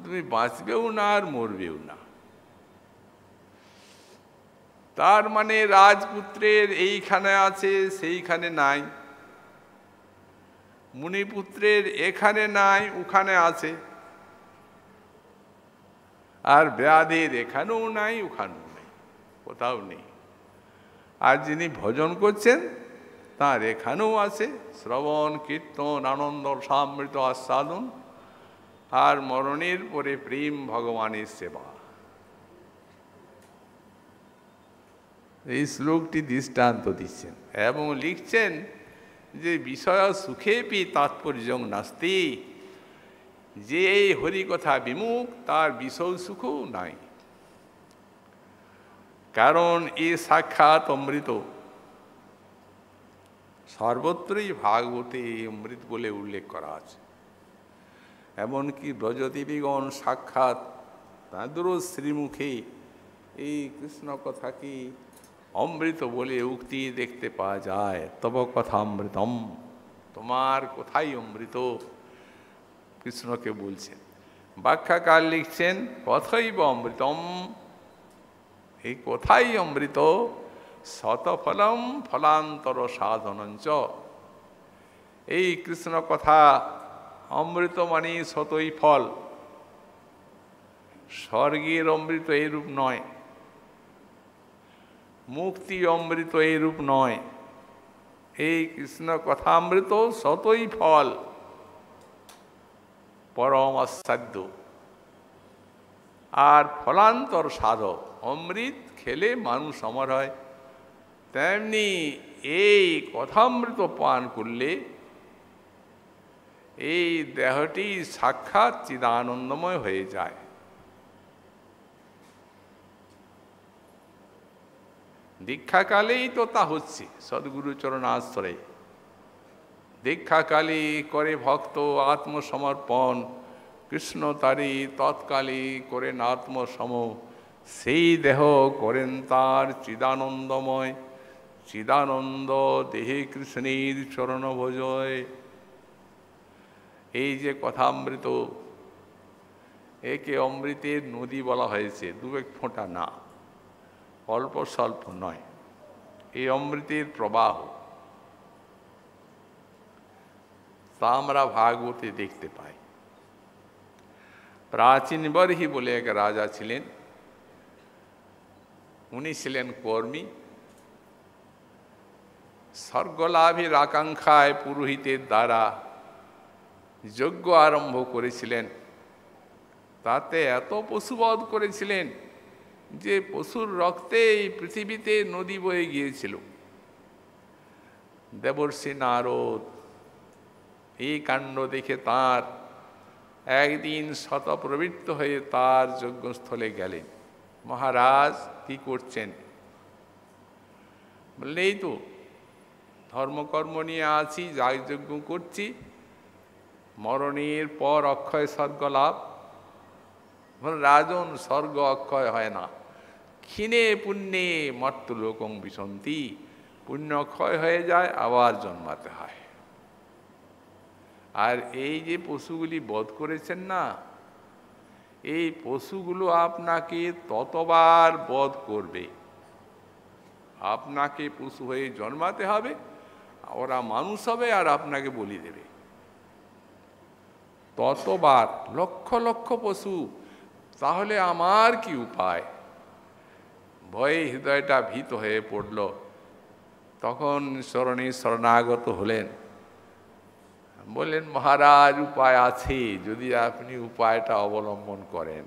তুমি বাঁচবেও না আর মরবেও না। তার মানে রাজপুত্রের এইখানে আছে, সেইখানে নাই, মুনিপুত্রের এখানে নাই, ওখানে আছে, আর ব্যাধের এখানেও নাই, ওখানেও নেই, কোথাও নেই। আর যিনি ভজন করছেন তার এখানেও আছে, শ্রবণ কীর্তন আনন্দ সামৃত আস্বাদন, আর মরণের পরে প্রেম ভগবানের সেবা। এই শ্লোকটি দৃষ্টান্ত দিচ্ছেন এবং লিখছেন যে বিষয় সুখেপি তাৎপর্যং নাস্তি, যে এই হরিকথা বিমুখ তার বিষয় সুখও নাই, কারণ এ সাক্ষাৎ অমৃত। সর্বত্রই ভাগবতে অমৃত বলে উল্লেখ করা আছে। এমনকি ব্রজদেবীগণ সাক্ষাৎ তাঁদেরও শ্রীমুখে এই কৃষ্ণ কথাকে অমৃত বলে উক্তি দেখতে পাওয়া যায়। তব কথা অমৃতম, তোমার কোথায় অমৃত, কৃষ্ণকে বলছেন। ব্যাখ্যাকার লিখছেন, কথাইব অমৃতম, এই কোথায় অমৃত, শতফলম ফলান্তর সাধনঞ্চ। এই কৃষ্ণ কথা অমৃত মানে শতই ফল। স্বর্গের অমৃত এইরূপ নয়, মুক্তি অমৃত এইরূপ নয়। এই কৃষ্ণ কথা অমৃত শতই ফল, পরম আস্বাদ্য আর ফলান্তর সাধক। অমৃত খেলে মানুষ অমর হয়, তেমনি এই কথামৃত পান করলে এই দেহটি সাক্ষাৎ চিদানন্দময় হয়ে যায়। দীক্ষাকালেই তো তা হচ্ছে, সদ্গুরু চরণাশ্রয়ে। দীক্ষাকালে করে ভক্ত আত্মসমর্পণ, কৃষ্ণ তারি তৎকালে করেন আত্মসম, সেই দেহ করেন তার চিদানন্দময়। চিদানন্দ দেহে কৃষ্ণের চরণ ভজয়। এই যে কথামৃত, একে অমৃতের নদী বলা হয়েছে, দু এক ফোঁটা না, অল্প স্বল্প নয়, এই অমৃতের প্রবাহ। তা আমরা ভাগবতে দেখতে পাই। প্রাচীন বরহি বলে এক রাজা ছিলেন, উনি ছিলেন কর্মী। স্বর্গলাভের আকাঙ্ক্ষায় পুরোহিতের দ্বারা যজ্ঞ আরম্ভ করেছিলেন। তাতে এত পশুবধ করেছিলেন যে পশুর রক্তে এই পৃথিবীতে নদী বয়ে গিয়েছিল। দেবর্ষি নারদ এই কাণ্ড দেখে তার একদিন শতপ্রবৃত্ত হয়ে তার যজ্ঞস্থলে গেলেন। মহারাজ কি করছেন? বললে, এই তো ধর্মকর্ম নিয়ে আছি, যাগযজ্ঞ করছি, মরণের পর অক্ষয় স্বর্গ লাভ। রাজন, স্বর্গ অক্ষয় হয় না, ক্ষীণে পুণ্যে মর্ত্যলোকং বিশন্তি, পুণ্য ক্ষয় হয়ে যায়, আবার জন্মাতে হয়। আর এই যে পশুগুলি বধ করেছেন না, এই পশুগুলো আপনাকে ততবার বধ করবে। আপনাকে পশু হয়ে জন্মাতে হবে, ওরা মানুষ হবে আর আপনাকে বলি দেবে। ততবার লক্ষ লক্ষ পশু। তাহলে আমার কি উপায়? ভয়ে হৃদয়টা ভীত হয়ে পড়ল। তখন শরণে শরণাগত হলেন, বললেন, মহারাজ উপায় আছে, যদি আপনি উপায়টা অবলম্বন করেন।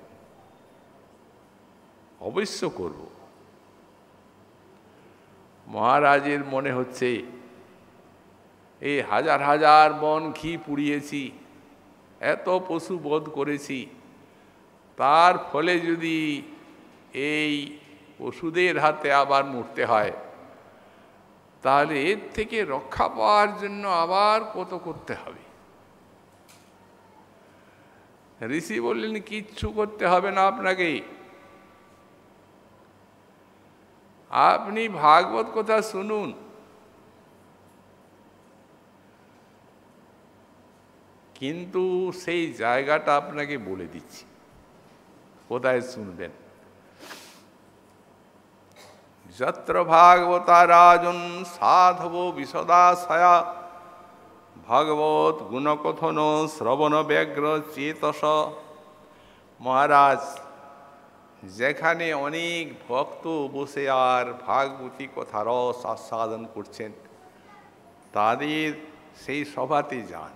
অবশ্য করব। মহারাজের মনে হচ্ছে, এই হাজার হাজার বন ঘি পুড়িয়েছি, এত পশু বধ করেছি, তার ফলে যদি এই পশুদের হাতে আবার মরতে হয়, তাহলে এর থেকে রক্ষা পাওয়ার জন্য আবার কত করতে হবে। ঋষি বললেন, কিচ্ছু করতে হবে না আপনাকে। আপনি ভাগবত কথা শুনুন। কিন্তু সেই জায়গাটা আপনাকে বলে দিচ্ছি, কোথায় শুনবেন। যত্র ভাগবতা রাজন সাধব বিশদাশয়া ভাগবত গুণকথন শ্রবণ ব্যগ্র চেতস। মহারাজ, যেখানে অনেক ভক্ত বসে আর ভাগবতী কথা রস আস্বাদন করছেন, তাদের সেই সভাতে যান।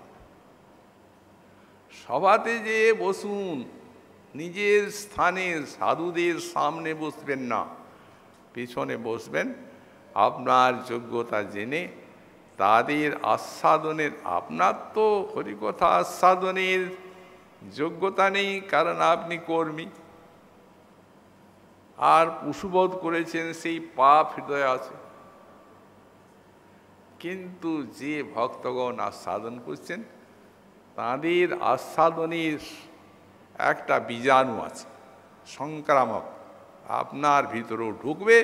সভাতে যেয়ে বসুন, নিজের স্থানে সাধুদের সামনে বসবেন না, পিছনে বসবেন। আপনার যোগ্যতা জেনে তাদের আস্বাদনের, আপনার তো হরিকথা আস্বাদনের যোগ্যতা নেই, কারণ আপনি কর্মী, আর পশুবধ করেছেন, সেই পাপ হৃদয়ে আছে। কিন্তু যে ভক্তগণ আস্বাদন করছেন, তাদের আস্বাদনের একটা বীজাণু আছে, সংক্রামক, আপনার ভিতরেও ঢুকবে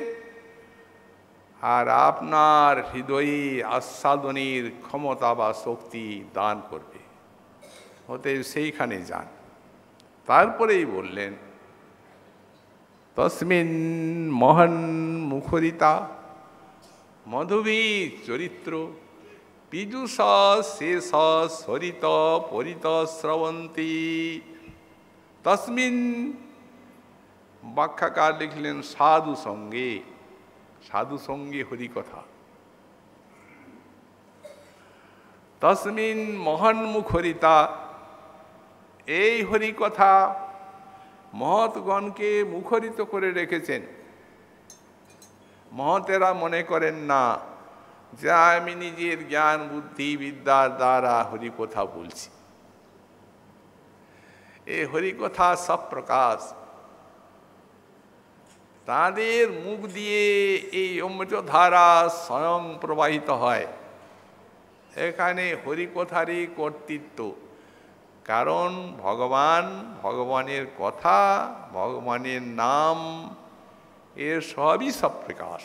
আর আপনার হৃদয়ে আস্বাদনের ক্ষমতা বা শক্তি দান করবে। অতএব সেইখানে যান। তারপরেই বললেন, তস্মিন মহান মুখরিতা মধুবী চরিত্র পীযুষ শেষ সরিত পরিত স্রবন্তী। তস্মিন, ব্যাখ্যাকার লিখলেন, সাধু সঙ্গে, সাধু সঙ্গে হরিকথা। তস্মিন মহান মুখরিতা, এই হরিকথা মহৎগণকে মুখরিত করে রেখেছেন। মহতেরা মনে করেন না যে আমি নিজের জ্ঞান বুদ্ধি বিদ্যার দ্বারা হরিকথা বলছি। এই হরিকথা সব প্রকাশ, তাদের মুখ দিয়ে এই অমৃতধারা স্বয়ং প্রবাহিত হয়। এখানে হরিকথারই কর্তৃত্ব, কারণ ভগবান, ভগবানের কথা, ভগবানের নাম, এর সবই সব প্রকাশ।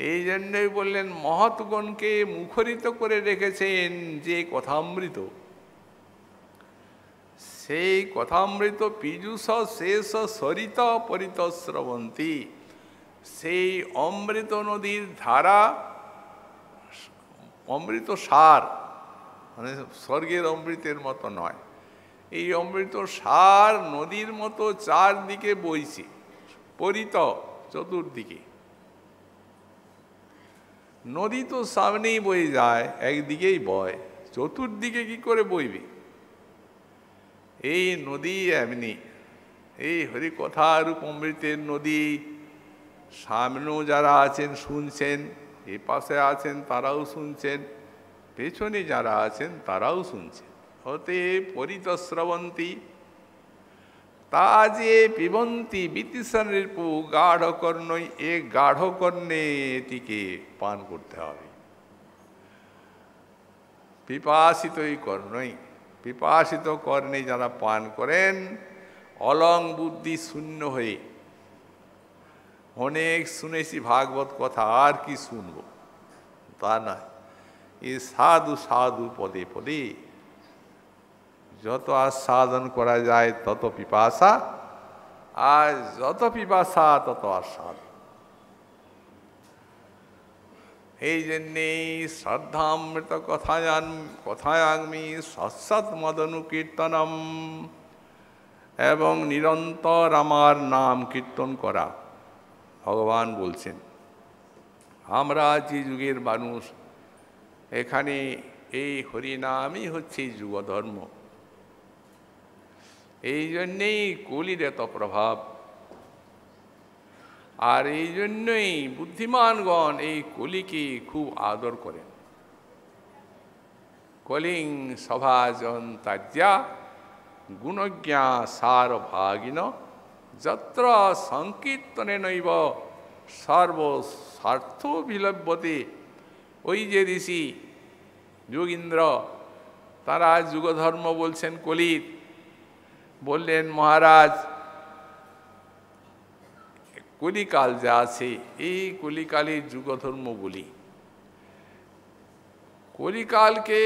এই জন্যই বললেন, মহৎগণকে মুখরিত করে রেখেছেন যে কথামৃত, সেই কথামৃত পীযুষ শেষ সরিত পরিত স্রবন্তী, সেই অমৃত নদীর ধারা, অমৃত সার, মানে স্বর্গের অমৃতের মতো নয়, এই অমৃত সার নদীর মতো চারদিকে বইছে, পরিত, চতুর্দিকে। নদী তো সামনেই বয়ে যায়, একদিকেই বয়, চতুর্দিকে কি করে বইবে? এই নদী এমনি, এই হরিকথারূপ অমৃতের নদী। সামনেও যারা আছেন শুনছেন, এ পাশে আছেন তারাও শুনছেন, পেছনে যারা আছেন তারাও শুনছেন। হতে পরিত স্রবন্তী, তা যে পিবন্তী বিতিশন রিপু গাঢ় কর্ণই, এ গাঢ় কর্ণে এটিকে পান করতে হবে। পিপাসিতই কর্ণই, পিপাসিত কর্ণে যারা পান করেন, অলং বুদ্ধি শূন্য হয়ে, অনেক শুনেছি ভাগবত কথা, আর কি শুনব, তা নয়, এই সাধু সাধু পদে পদে। যত আস্বাদন করা যায় তত পিপাসা, আর যত পিপাসা তত আস্বাদ। এই জন্যেই শ্রদ্ধামৃত কথায়ামি সৎসৎ মদনুকীর্তনম, এবং নিরন্তর আমার নাম কীর্তন করা। ভগবান বলছেন আমরা যে যুগের মানুষ, এখানে এই হরিনামই হচ্ছে যুগধর্ম। এই জন্যেই কলির এত প্রভাব, আর এই জন্যই বুদ্ধিমানগণ এই কলিকে খুব আদর করেন। কলিং সভাজন তাজ্যা গুণজ্ঞা সার ভাগিন যত্র সংকীর্তনে নৈব সর্বস্বার্থ বিলভ্যতে। ওই যে ঋষি যোগীন্দ্র, তারা যুগধর্ম বলছেন কলির, বললেন মহারাজ কলিকাল যা আছে, এই কলিকালের যুগধর্ম বলি। কলিকালকে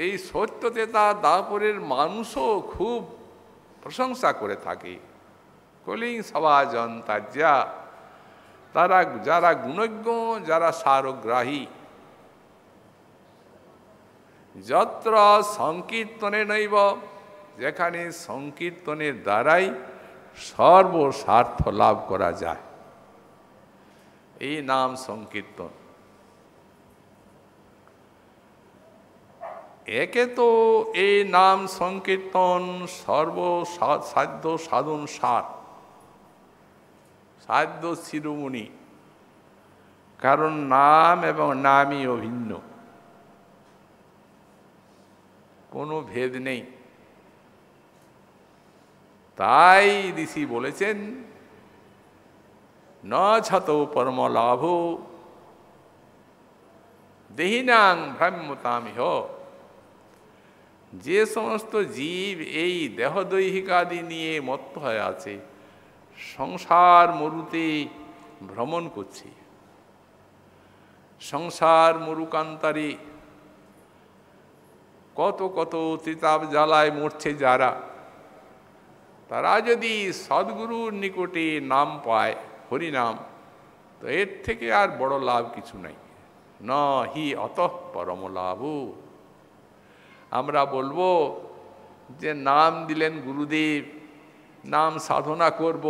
এই সত্যতেতা দাপরের মানুষও খুব প্রশংসা করে থাকে। কলিং সভাজন তাজ্যা, তারা যারা গুণজ্ঞ, যারা সারগ্রাহী, যত্র সংকীর্তনে নৈব, যেখানে সংকীর্তনের দ্বারাই সর্বস্বার্থ লাভ করা যায়। এই নাম সংকীর্তন। একে তো এই নাম সংকীর্তন সর্বসাধ্য সাধন সার, সাধ্য শিরোমণি। কারণ নাম এবং নামই অভিন্ন, কোনো ভেদ নেই। তাই ঋষি বলেছেন ন ছত পরম লাভ দেহিনাং ভ্রাম্যতামিহ। যে সমস্ত জীব এই দেহদৈহিকাদি নিয়ে মত্ত হয়ে আছে, সংসার মরুতে ভ্রমণ করছে, সংসার মরুকান্তারে কত কত ত্রিতাপ জ্বালায় মরছে যারা, তারা যদি সদ্গুরুর নিকটে নাম পায়, হরিনাম, তো এর থেকে আর বড় লাভ কিছু নাই। ন হি অতঃ পরম লাভ। আমরা বলবো যে নাম দিলেন গুরুদেব, নাম সাধনা করব,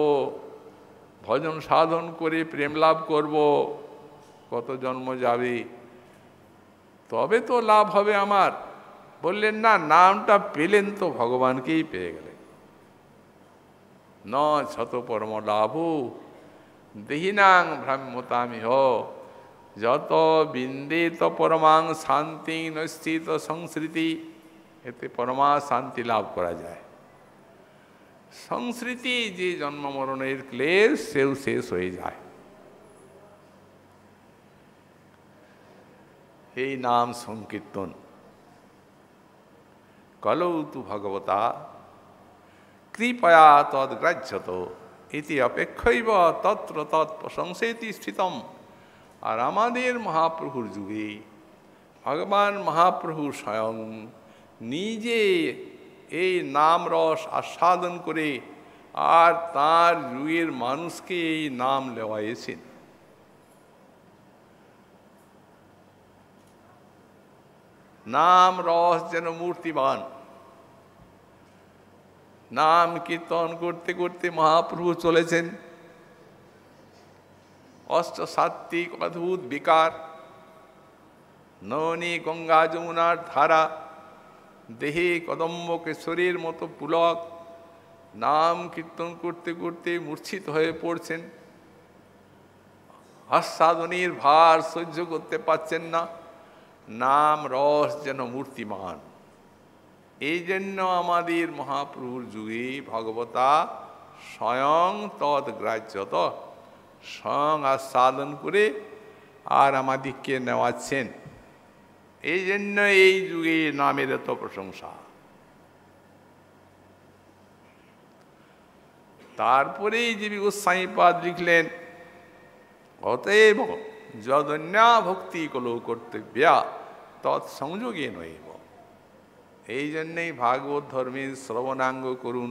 ভজন সাধন করে প্রেম লাভ করব, কত জন্ম যাবে, তবে তো লাভ হবে আমার। বললেন না, নামটা পেলেন তো ভগবানকেই পেয়ে গেলেন। ন শত পরম লাভ দেহিনাং ভ্রাম্যতামিহ যত বিন্দেত পরমাং শান্তি নস্থিত সংস্মৃতি। এতে পরমা শান্তি লাভ করা যায়। সংস্মৃতি যে জন্ম মরণের ক্লেশ, সেও শেষ হয়ে যায়। এই নাম সংকীর্তন। কলৌ তু ভগবতা কৃপয়া তদ্গ্রাহ্যত ইতি অপেক্ষৈব তত্র তৎপ্রশংসেতি স্থিতম। আর আমাদের মহাপ্রভুর যুগে ভগবান মহাপ্রভু স্বয়ং নিজে এই নাম রস আস্বাদন করে আর তার যুগের মানুষকে এই নাম লেওয়াইয়েছেন। নাম রস যেন মূর্তিমান। নাম কীর্তন করতে করতে মহাপ্রভু চলেছেন। অষ্টসাত্ত্বিক অদ্ভুত বিকার, ননী গঙ্গা যমুনার ধারা, দেহে কদম্ব কেশরীর মতো পুলক, নাম কীর্তন করতে করতে মূর্ছিত হয়ে পড়ছেন। আস্বাদনের ভার সহ্য করতে পারছেন না। নাম রস যেন মূর্তিমান। এই জন্য আমাদের মহাপ্রভুর যুগে ভগবতা স্বয়ং তদ্গ্রাহ্যত, স্বয়ং আস্বাদন করে আর আমাদিগকে নেওয়াচ্ছেন। এই জন্য এই যুগে নামের এত প্রশংসা। তারপরেই জীবী গোস্বামীপাদ লিখলেন, অতএব যদন্যা ভক্তি কলো কর্তব্যা তৎসংযোগে নৈব। এই জন্যেই ভাগবত ধর্মের শ্রবণাঙ্গ করুন,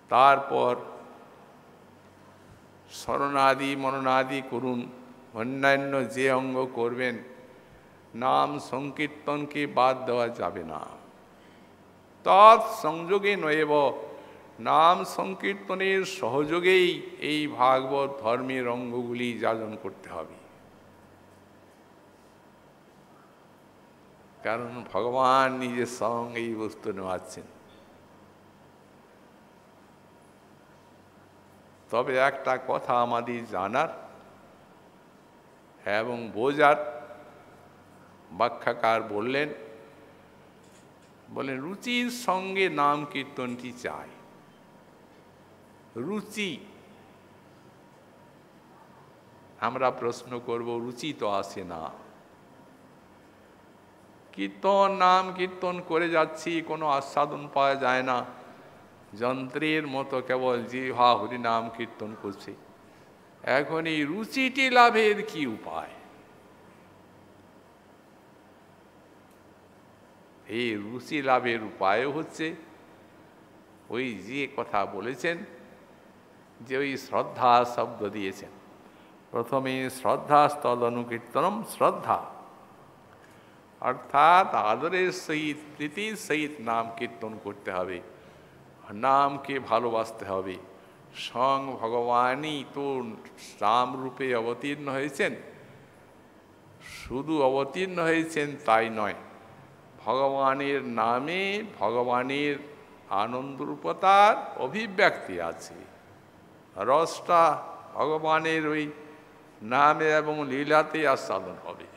তারপর স্মরণাদি মননাদি করুন। অন্যান্য যে অঙ্গ করবেন, নাম সংকীর্তনকে বাদ দেওয়া যাবে না। তৎসংযোগে নৈব, নাম সংকীর্তনের সহযোগেই এই ভাগবত ধর্মের অঙ্গগুলি যাজন করতে হবে। কারণ ভগবান নিজের সঙ্গে এই বস্তু নেওয়াচ্ছেন। তবে একটা কথা আমাদের জানার এবং বোঝার, ব্যাখ্যাকার বললেন রুচির সঙ্গে নাম কীর্তনটি চাই। রুচি, আমরা প্রশ্ন করব, রুচি তো আসে না। কীর্তন নাম কীর্তন করে যাচ্ছি, কোনো আস্বাদন পাওয়া যায় না, যন্ত্রের মতো কেবল জিহ্বা হরি নাম কীর্তন করছে। এখন এই রুচিটি লাভের কি উপায়? এই রুচি লাভের উপায় হচ্ছে ওই যে কথা বলেছেন, যে ওই শ্রদ্ধা শব্দ দিয়েছেন। প্রথমে শ্রদ্ধাস্তদ অনুকীর্তনম, শ্রদ্ধা অর্থাৎ আদরের সহিত প্রীতির সহিত নাম কীর্তন করতে হবে, নামকে ভালোবাসতে হবে। স্বয়ং ভগবানই তো রাম রূপে অবতীর্ণ হয়েছেন। শুধু অবতীর্ণ হয়েছেন তাই নয়, ভগবানের নামে ভগবানের আনন্দরূপতার অভিব্যক্তি আছে। রসটা ভগবানের ওই নামে এবং লীলাতে আস্বাদন হবে।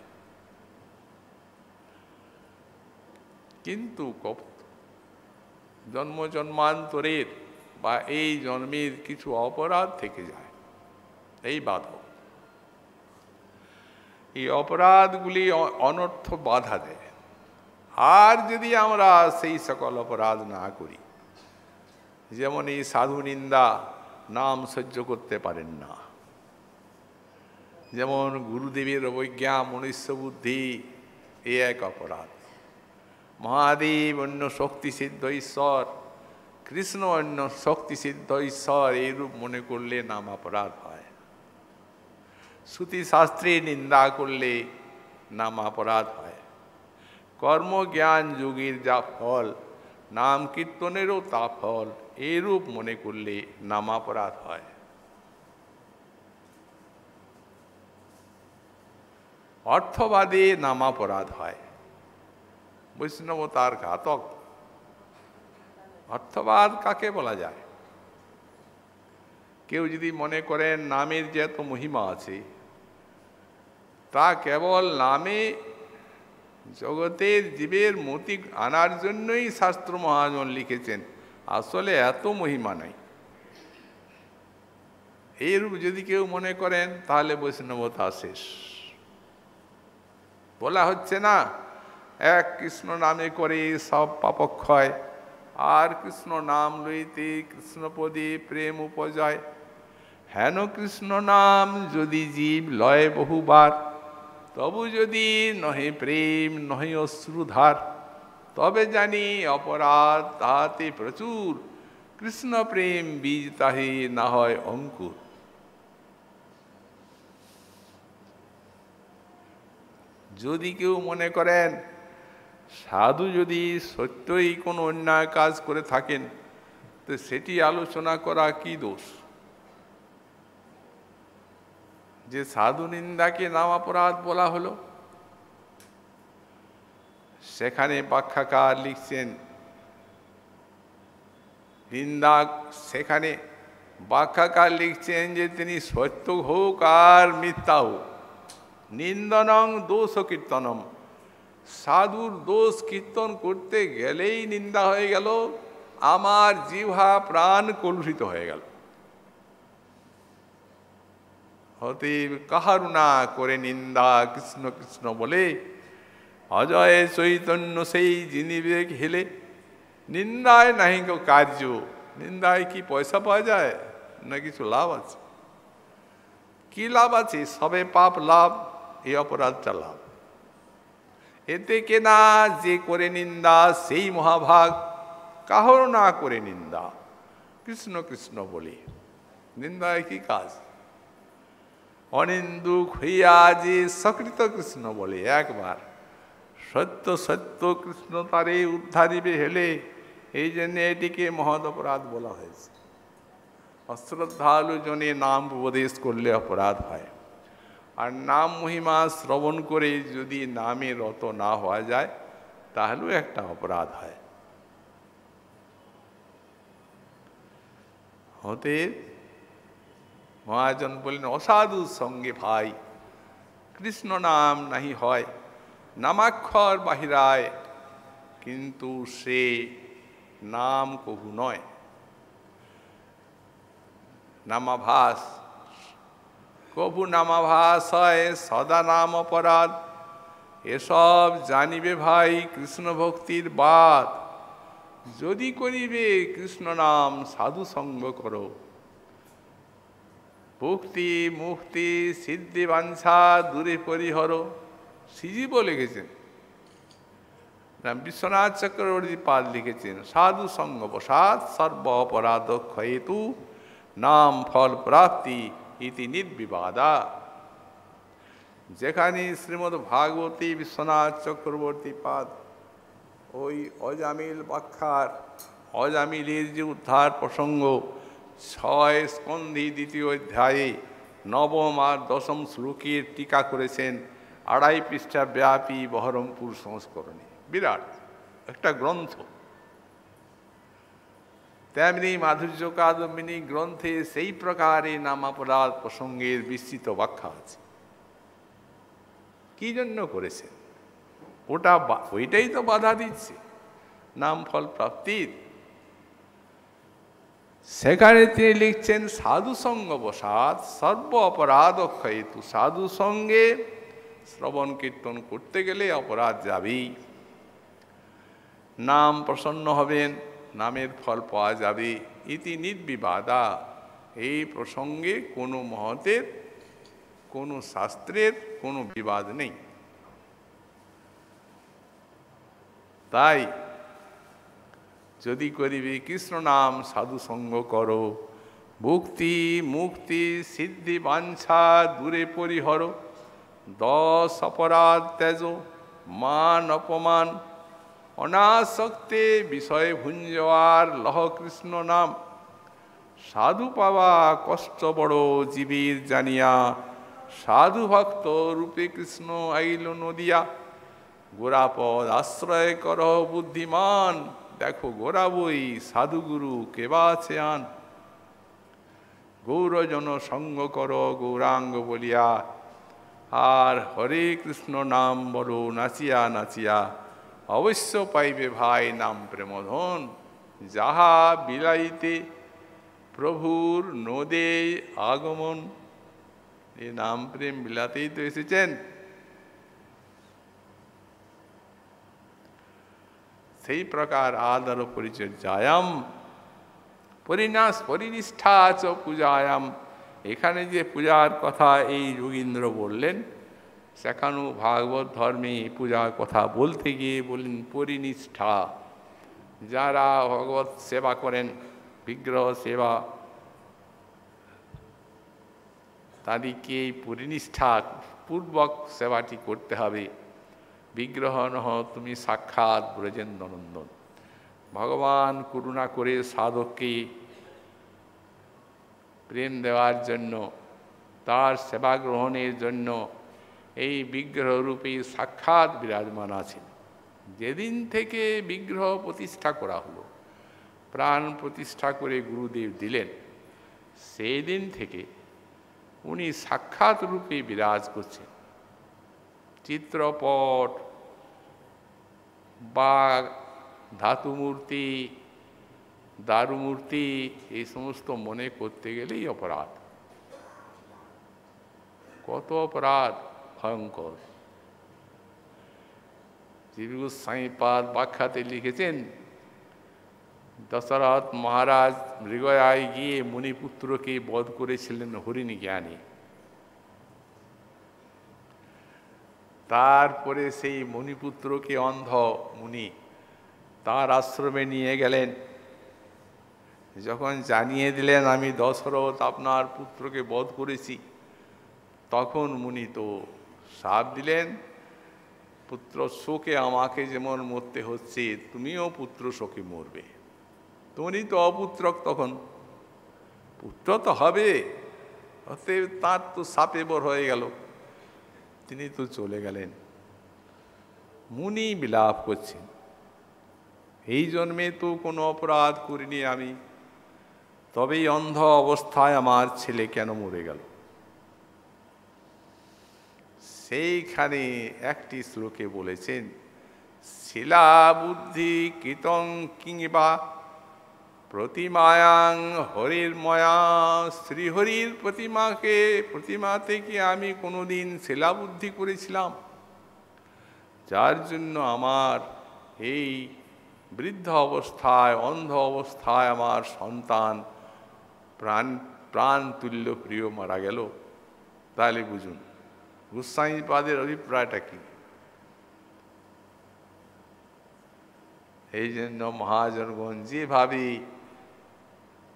কিন্তু জন্ম জন্মান্তরের বা এই জন্মের কিছু অপরাধ থেকে যায়, এই বাধক। এই অপরাধগুলি অনর্থ বাধা দেয়। আর যদি আমরা সেই সকল অপরাধ না করি, যেমন এই সাধু নিন্দা, নাম সহ্য করতে পারেন না, যেমন গুরুদেবের অবজ্ঞা, মনুষ্য বুদ্ধি, এ এক অপরাধ। মহাদেব অন্য শক্তিসিদ্ধ ঈশ্বর, কৃষ্ণ অন্য শক্তিসিদ্ধ ঈশ্বর, এইরূপ মনে করলে নাম অপরাধ হয়। শ্রুতি শাস্ত্রে নিন্দা করলে নাম অপরাধ হয়। কর্মজ্ঞান যোগীর যা ফল, নাম কীর্তনেরও তা ফল, এইরূপ মনে করলে নামাপরাধ হয়। অর্থবাদে নামাপরাধ হয়, বৈষ্ণবতার ঘাতক। অর্থবাদ কাকে বলা যায়? কেউ যদি মনে করেন নামের যে এত মহিমা আছে, তা কেবল নামে জগতের জীবের মতি আনার জন্যই শাস্ত্র মহাজন লিখেছেন, আসলে এত মহিমা নাই, এইরূপ যদি কেউ মনে করেন তাহলে বৈষ্ণবতা শেষ। বলা হচ্ছে না এক কৃষ্ণ নামে করে সব পাপক্ষয়, আর কৃষ্ণ নাম লইতে কৃষ্ণপদে প্রেম উপজয়। হেন কৃষ্ণ নাম যদি জীব লয় বহুবার, তবু যদি নহে প্রেম নহে অশ্রুধার, তবে জানি অপরাধ তাহাতে প্রচুর, কৃষ্ণ প্রেম বীজ তাহে না হয় অঙ্কুর। যদি কেউ মনে করেন সাধু যদি সত্যই কোনো অন্যায় কাজ করে থাকেন, তো সেটি আলোচনা করা কি দোষ? যে সাধু নিন্দাকে নামাপরাধ বলা হলো, সেখানে ব্যাখ্যাকার লিখছেন নিন্দা, সেখানে ব্যাখ্যাকার লিখছেন যে তিনি সত্য হোক আর মিথ্যা হোক, নিন্দনং দোষ কীর্তনম, সাধুর দোষ কীর্তন করতে গেলেই নিন্দা হয়ে গেল, আমার জিহ্বা প্রাণ কলুষিত হয়ে গেল। অতএব কাহারু না করে নিন্দা কৃষ্ণ কৃষ্ণ বলে, অজয় চৈতন্য সেই যিনি বিবেক হেলে, নিন্দায় নাহি কেউ কার্য। নিন্দায় কি পয়সা পাওয়া যায় না কিছু লাভ আছে? কি লাভ আছে? সবে পাপ লাভ, এই অপরাধটা লাভ। এতে কেনা যে করে নিন্দা সেই মহাভাগ, কাহর না করে নিন্দা। কৃষ্ণ কৃষ্ণ বলে নিন্দায় কি কাজ? অনিন্দুক হইয়া যে সকৃত কৃষ্ণ বলে একবার, সত্য সত্য কৃষ্ণ তারে উদ্ধারিবে হেলে, এই জন্য এটিকে মহৎ অপরাধ বলা হয়েছে। অশ্রদ্ধালু জনে নাম উপদেশ করলে অপরাধ হয়, আর নাম মহিমা শ্রবণ করে যদি নামে রত না হওয়া যায় তাহলেও একটা অপরাধ হয়। হতে মহাজন বললেন, অসাধু সঙ্গে ভাই কৃষ্ণ নাম নাহি হয়, নামাক্ষর বাহিরায় কিন্তু সে নাম কহু নয়। নামাভাস কভু নামাভাস হয়, সদা নাম অপরাধ। এসব জানিবে ভাই কৃষ্ণ ভক্তির বাদ, যদি করিবে কৃষ্ণ নাম সাধু সঙ্গ করো। ভক্তি মুক্তি সিদ্ধি বাঞ্ছা দূরে পরিহর, শ্রীজীব লিখেছেন, বিশ্বনাথ চক্রবর্তী পাদ লিখেছেন, সাধু সঙ্গ বসাত সর্ব অপরাধ ক্ষয়েতু, নাম ফল প্রাপ্তি ইতি নির্বিবাদা। যেখানে শ্রীমদ্ ভাগবতী বিশ্বনাথ চক্রবর্তী পাদ ওই অজামিল ব্যাখ্যার, অজামিলের যে উদ্ধার প্রসঙ্গ 6 স্কন্ধি 2য় অধ্যায়ে 9ম আর 10ম শ্লোকের টিকা করেছেন 2.5 পৃষ্ঠা ব্যাপী বহরমপুর সংস্করণে। বিরাট একটা গ্রন্থ। তেমনি মাধুর্য কাদম্বিনী গ্রন্থে সেই প্রকারে নামাপরাধ প্রসঙ্গের বিস্তৃত ব্যাখ্যা আছে। কি জন্য করেছেন? ওইটাই তো বাধা দিচ্ছে নাম ফল প্রাপ্তির। সেখানে তিনি লিখছেন, সাধু সঙ্গ বসাত সর্ব অপরাধ ক্ষয়েতু। সাধু সঙ্গে শ্রবণ কীর্তন করতে গেলে অপরাধ যাবেই, নাম প্রসন্ন হবেন, নামের ফল পাওয়া যাবে, ইতি নির্বিবাদা। এই প্রসঙ্গে কোনো মহতের, কোনো শাস্ত্রের কোনো বিবাদ নেই। তাই যদি করিবে কৃষ্ণ নাম সাধু সঙ্গ করো, ভক্তি মুক্তি সিদ্ধি বাঞ্ছা দূরে পরিহর। 10 অপরাধ ত্যাজ, মান অপমান অনাসক্তে বিষয় ভুঞ্জওয়ার লহ কৃষ্ণ নাম। সাধু পাওয়া কষ্ট বড় জীবের জানিয়া, সাধু ভক্ত রূপে কৃষ্ণ আইল নদিয়া। গোরাপদ আশ্রয় কর বুদ্ধিমান, দেখো গোরা বই সাধুগুরু কেবা আছে আন। গৌরজন সঙ্গ কর গৌরাঙ্গ বলিয়া, আর হরে কৃষ্ণ নাম বড় নাচিয়া নাচিয়া। অবশ্য পাইবে ভাই নাম প্রেমধন, যাহা বিলাইতে প্রভুর নদে আগমন। এই নাম প্রেম বিলাতেই তো এসেছেন। সেই প্রকার আদর পরিচর্যায়াম পরিনাশ পরিনিষ্ঠা চ পূজায়াম। এখানে যে পূজার কথা এই যোগীন্দ্র বললেন, সেখানেও ভাগবত ধর্মে পূজার কথা বলতে গিয়ে বললেন পরিনিষ্ঠা। যারা ভগবত সেবা করেন, বিগ্রহ সেবা, তাদেরকে এই পরিনিষ্ঠা পূর্বক সেবাটি করতে হবে। বিগ্রহ নহ তুমি সাক্ষাৎ ব্রজেন্দ্র নন্দন। ভগবান করুণা করে সাধককে প্রেম দেওয়ার জন্য, তার সেবা গ্রহণের জন্য এই বিগ্রহরূপে সাক্ষাৎ বিরাজমান আছেন। যেদিন থেকে বিগ্রহ প্রতিষ্ঠা করা হলো, প্রাণ প্রতিষ্ঠা করে গুরুদেব দিলেন, সেই দিন থেকে উনি সাক্ষাৎ রূপে বিরাজ করছেন। চিত্রপট বা ধাতুমূর্তি, দারুমূর্তি এই সমস্ত মনে করতে গেলেই অপরাধ। কত অপরাধ, ভয়ঙ্কর। জীবগোস্বামীপাদ ব্যাখ্যাতে লিখেছেন, দশরথ মহারাজ মৃগয়ায় গিয়ে মুনিপুত্রকে বধ করেছিলেন হরিণ জ্ঞানে। তারপরে সেই মণিপুত্রকে অন্ধ মুনি তার আশ্রমে নিয়ে গেলেন। যখন জানিয়ে দিলেন আমি দশরথ আপনার পুত্রকে বধ করেছি, তখন মুনি তো শাপ দিলেন, পুত্র শোকে আমাকে যেমন মরতে হচ্ছে তুমিও পুত্র শোকে মরবে। তুমি তো অপুত্রক, তখন পুত্র তো হবে, অতএব তার তো শাপে বর হয়ে গেল, তিনি তো চলে গেলেন। মুনি বিলাপ করছেন, এই জন্মে তো কোনো অপরাধ করিনি আমি, তবেই অন্ধ অবস্থায় আমার ছেলে কেন মরে গেল। সেইখানে একটি শ্লোকে বলেছেন, শিলা বুদ্ধি কীতং কিংবা প্রতিমায়াং হরির ময়া। শ্রীহরির প্রতিমাতে কি আমি কোনোদিন শিলা বুদ্ধি করেছিলাম, যার জন্য আমার এই বৃদ্ধ অবস্থায় অন্ধ অবস্থায় আমার সন্তান প্রাণ তুল্য প্রিয় মারা গেল। তাহলে বুঝুন গোস্বামীপাদের অভিপ্রায়টা কি। এই জন্য মহাজনগণ যেভাবে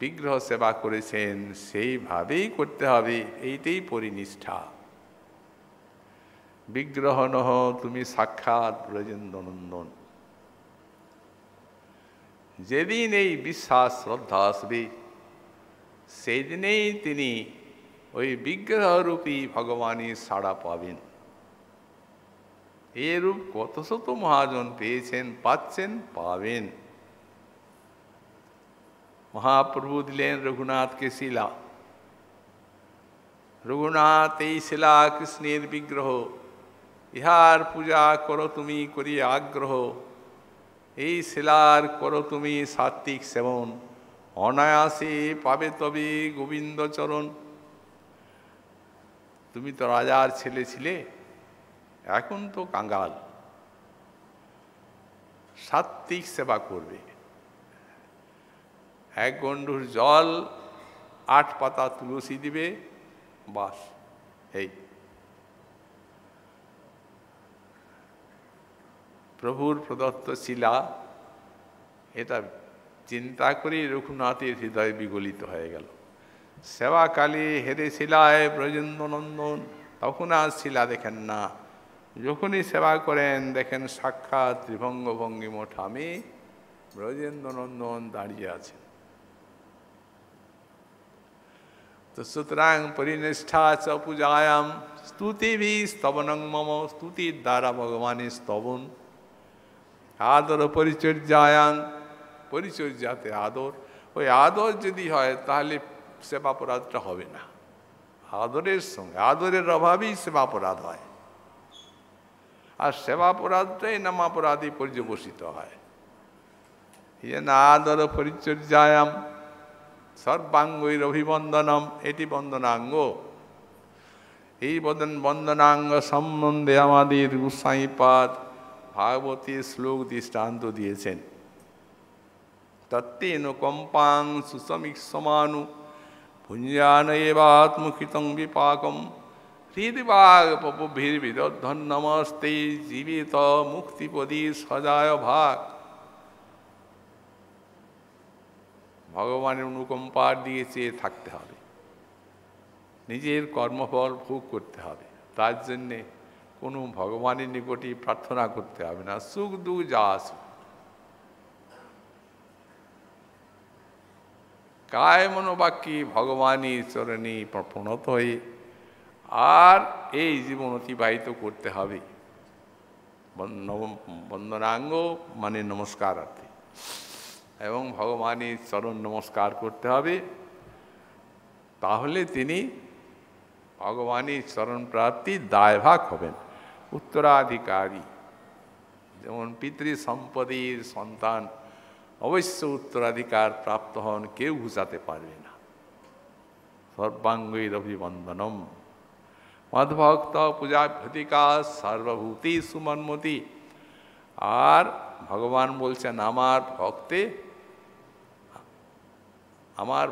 বিগ্রহ সেবা করেছেন সেইভাবেই করতে হবে, এইটাই পরিনিষ্ঠা। বিগ্রহ নহ তুমি সাক্ষাৎ ব্রজেন্দ্রনন্দন। যেদিন এই বিশ্বাস শ্রদ্ধা আসবে সেই দিনেই তিনি ওই বিগ্রহরূপী ভগবানের সাড়া পাবেন। এ রূপ কত শত মহাজন পেয়েছেন, পাচ্ছেন, পাবেন। মহাপ্রভু দিলেন রঘুনাথকে শিলা। রঘুনাথ এই শিলা কৃষ্ণের বিগ্রহ, ইহার পূজা করো তুমি করি আগ্রহ। এই শিলার করো তুমি সাত্বিক সেবন, অনায়াসে পাবে তবে গোবিন্দ চরণ। তুমি তো রাজার ছেলে ছিলে, এখন তো কাঙ্গাল, সাত্বিক সেবা করবে। এক গণ্ডুর জল 8 পাতা তুলসী দিবে, বাস। এই প্রভুর প্রদত্ত শিলা, এটা চিন্তা করি রঘুনাথের হৃদয় বিগলিত হয়ে গেল। সেবাকালে হেরে শিলায় ব্রজেন্দ্রনন্দন, তখন আর শিলা দেখেন না। যখনই সেবা করেন দেখেন সাক্ষাৎ ত্রিভঙ্গ ভঙ্গিম ঠামে ব্রজেন্দ্রনন্দন দাঁড়িয়ে আছেন। তো সুতরাং পরিনিষ্ঠা চ পূজায়াম স্তুতিভি স্তবনং মম। স্তুতির দ্বারা ভগবানের স্তবন। আদর পরিচর্যায়াং, পরিচর্যাতে আদর। ওই আদর যদি হয় তাহলে সেবাপরাধটা হবে না। আদরের সঙ্গে, আদরের অভাবেই সেবাপরাধ হয়, আর সেবাপরাধটাই নামাপরাধে পর্যবসিত হয়। এই জন্য আদর পরিচর্যায়াম সর্বাঙ্গৈর অভিবন্দনম, এটি বন্দনাঙ্গ। এই বন্দনাঙ্গ সম্বন্ধে আমাদের গোস্বামীপাদ ভাগবতী শ্লোক দৃষ্টান্ত দিয়েছেন। তত্তেন কম্পাং সুসমীক্ষমানু ভুঞ্জান এবাত্মকৃতং বিপাকম হৃদিবাগ পপুভির্বিদধ্বন নমস্তে জীবিত মুক্তিপদী সজায় ভাগ। ভগবানের অনুকম্পার দিয়ে চেয়ে থাকতে হবে, নিজের কর্মফল ভোগ করতে হবে। তার জন্যে কোনো ভগবানের নিকটে প্রার্থনা করতে হবে না, সুখ দুঃখ যা আসুক। কায় মনোবাক্যে ভগবানের চরণে প্রণত হয়ে আর এই জীবন অতিবাহিত করতে হবে। বন্দনাঙ্গ মানে নমস্কারার্থী, এবং ভগবানের চরণ নমস্কার করতে হবে। তাহলে তিনি ভগবানের চরণ প্রাপ্তির দায়ভাগ হবেন, উত্তরাধিকারী। যেমন পিতৃ সম্পদের সন্তান অবশ্য উত্তরাধিকার প্রাপ্ত হন, কেউ ঘুচাতে পারবে না। সর্বাঙ্গৈর অভিবন্দনম মদ্ভক্ত পূজাভ্যতিকা সর্বভূতি সুমন্মতি। আর ভগবান বলছেন আমার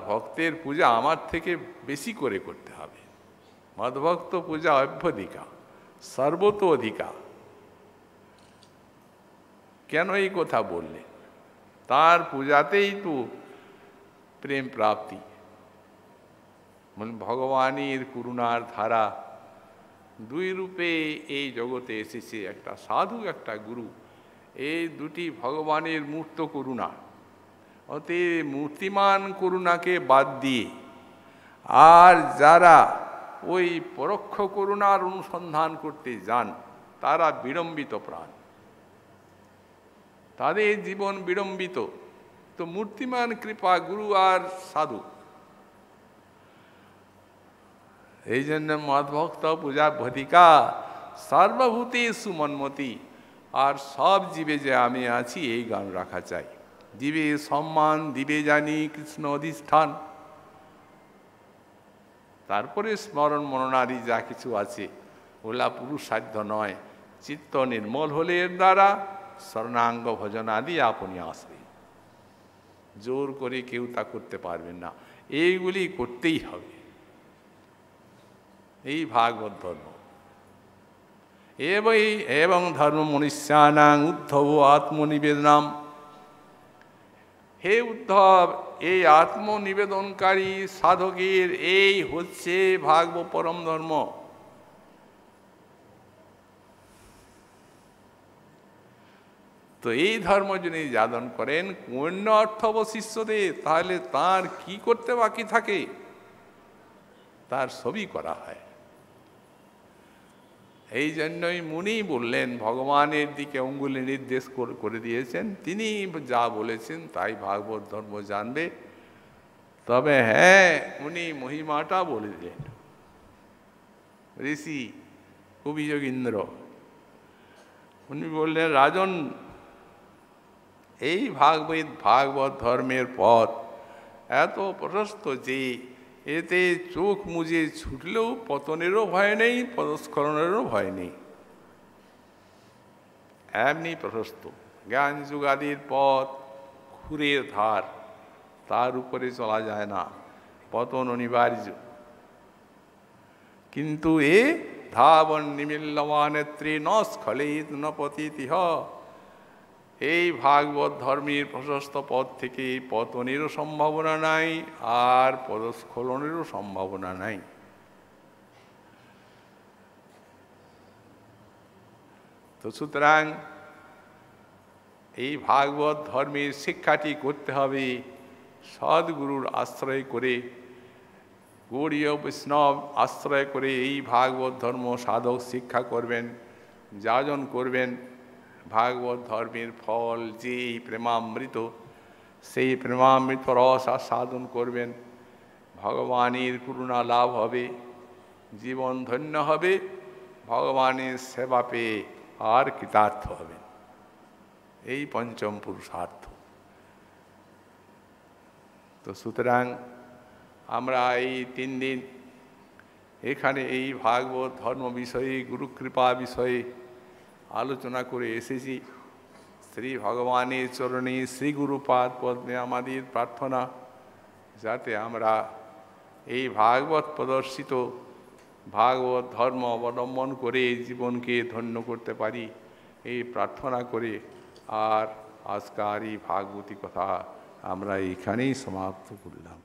ভক্তের পূজা আমার থেকে বেশি করে করতে হবে। মদ্ভক্ত পূজা অভ্যধিকা সর্বতো অধিকার। কেন এই কথা বললেন? তার পূজাতেই তো প্রেম প্রাপ্তি। ভগবানের করুণার ধারা দুই রূপে এই জগতে এসেছে, একটা সাধু, একটা গুরু। এই দুটি ভগবানের মূর্ত করুণা। অতএব মূর্তিমান করুণাকে বাদ দিয়ে আর যারা ওই পরোক্ষ করুণার অনুসন্ধান করতে যান, তারা বিড়ম্বিত প্রাণ, তাদের জীবন বিড়ম্বিত। তো মূর্তিমান কৃপা গুরু আর সাধু, এই জন্য মদ্ভক্ত পূজা ভধিকা সর্বভূতে সুমন্মতি। আর সব জীবে যে আমি আছি এই গান রাখা চাই। জীবে সম্মান দিবে জানি কৃষ্ণ অধিষ্ঠান। তারপরে স্মরণ মননাদি যা কিছু আছে ওলা পুরুষাধ্য নয়, চিত্ত নির্মল হলে এর দ্বারা শরণাঙ্গ ভজন আদি আপনি আসবে। জোর করে কেউ তা করতে পারবেন না, এইগুলি করতেই হবে। এই ভাগবত ধর্ম। এবং ধর্ম মনুষ্যানাং উদ্ধব আত্মনিবেদনাম। হে উদ্ধব, এই আত্মনিবেদনকারী সাধকের এই হচ্ছে ভাগবত পরম ধর্ম। তো এই ধর্ম যদি যাদন করেন কন্য অর্থ অবশিষ্যতে, তাহলে তার কি করতে বাকি থাকে? তার সবই করা হয়। এই জন্যই মুনি বললেন, ভগবানের দিকে অঙ্গুলি নির্দেশ করে দিয়েছেন। তিনি যা বলেছেন তাই ভাগবত ধর্ম জানবে। তবে হ্যাঁ, উনি মহিমাটা বলে দিলেন। ঋষি কবি যোগীন্দ্র উনি বললেন, রাজন, এই ভাগবত ধর্মের পথ এত প্রশস্ত যে এতে চোখ মুজে ছুটলেও পতনেরও ভয় নেই, পদস্খলনেরও ভয় নেই। এমনি প্রশস্ত। জ্ঞান যুগাদির পথ খুরের ধার, তার উপরে চলা যায় না, পতন অনিবার্য। কিন্তু এ ধাবন নিমিল্লবা নেত্রী ন স্খলিত ন পতিতিহ। এই ভাগবত ধর্মের প্রশস্ত পথ থেকে পতনেরও সম্ভাবনা নাই, আর পদস্খলনেরও সম্ভাবনা নাই। তো সুতরাং এই ভাগবত ধর্মের শিক্ষাটি করতে হবে সদ্গুরুর আশ্রয় করে, গৌড়ীয় বৈষ্ণব আশ্রয় করে এই ভাগবত ধর্ম সাধক শিক্ষা করবেন, যাজন করবেন। ভাগবত ধর্মের ফল যে প্রেমামৃত, সেই প্রেমামৃত রস আস্বাদন করবেন। ভগবানের করুণা লাভ হবে, জীবন ধন্য হবে, ভগবানের সেবা পেয়ে আর কৃতার্থ হবেন। এই পঞ্চম পুরুষার্থ। তো সুতরাং আমরা এই 3 দিন এখানে এই ভাগবত ধর্ম বিষয়ে, গুরুকৃপা বিষয়ে আলোচনা করে এসেছি। শ্রী ভগবানের চরণে, শ্রী গুরুপাদ পদ্মে আমাদের প্রার্থনা, যাতে আমরা এই ভাগবত প্রদর্শিত ভাগবত ধর্ম অবলম্বন করে জীবনকে ধন্য করতে পারি, এই প্রার্থনা করে আর আজকার এই ভাগবতী কথা আমরা এখানেই সমাপ্ত করলাম।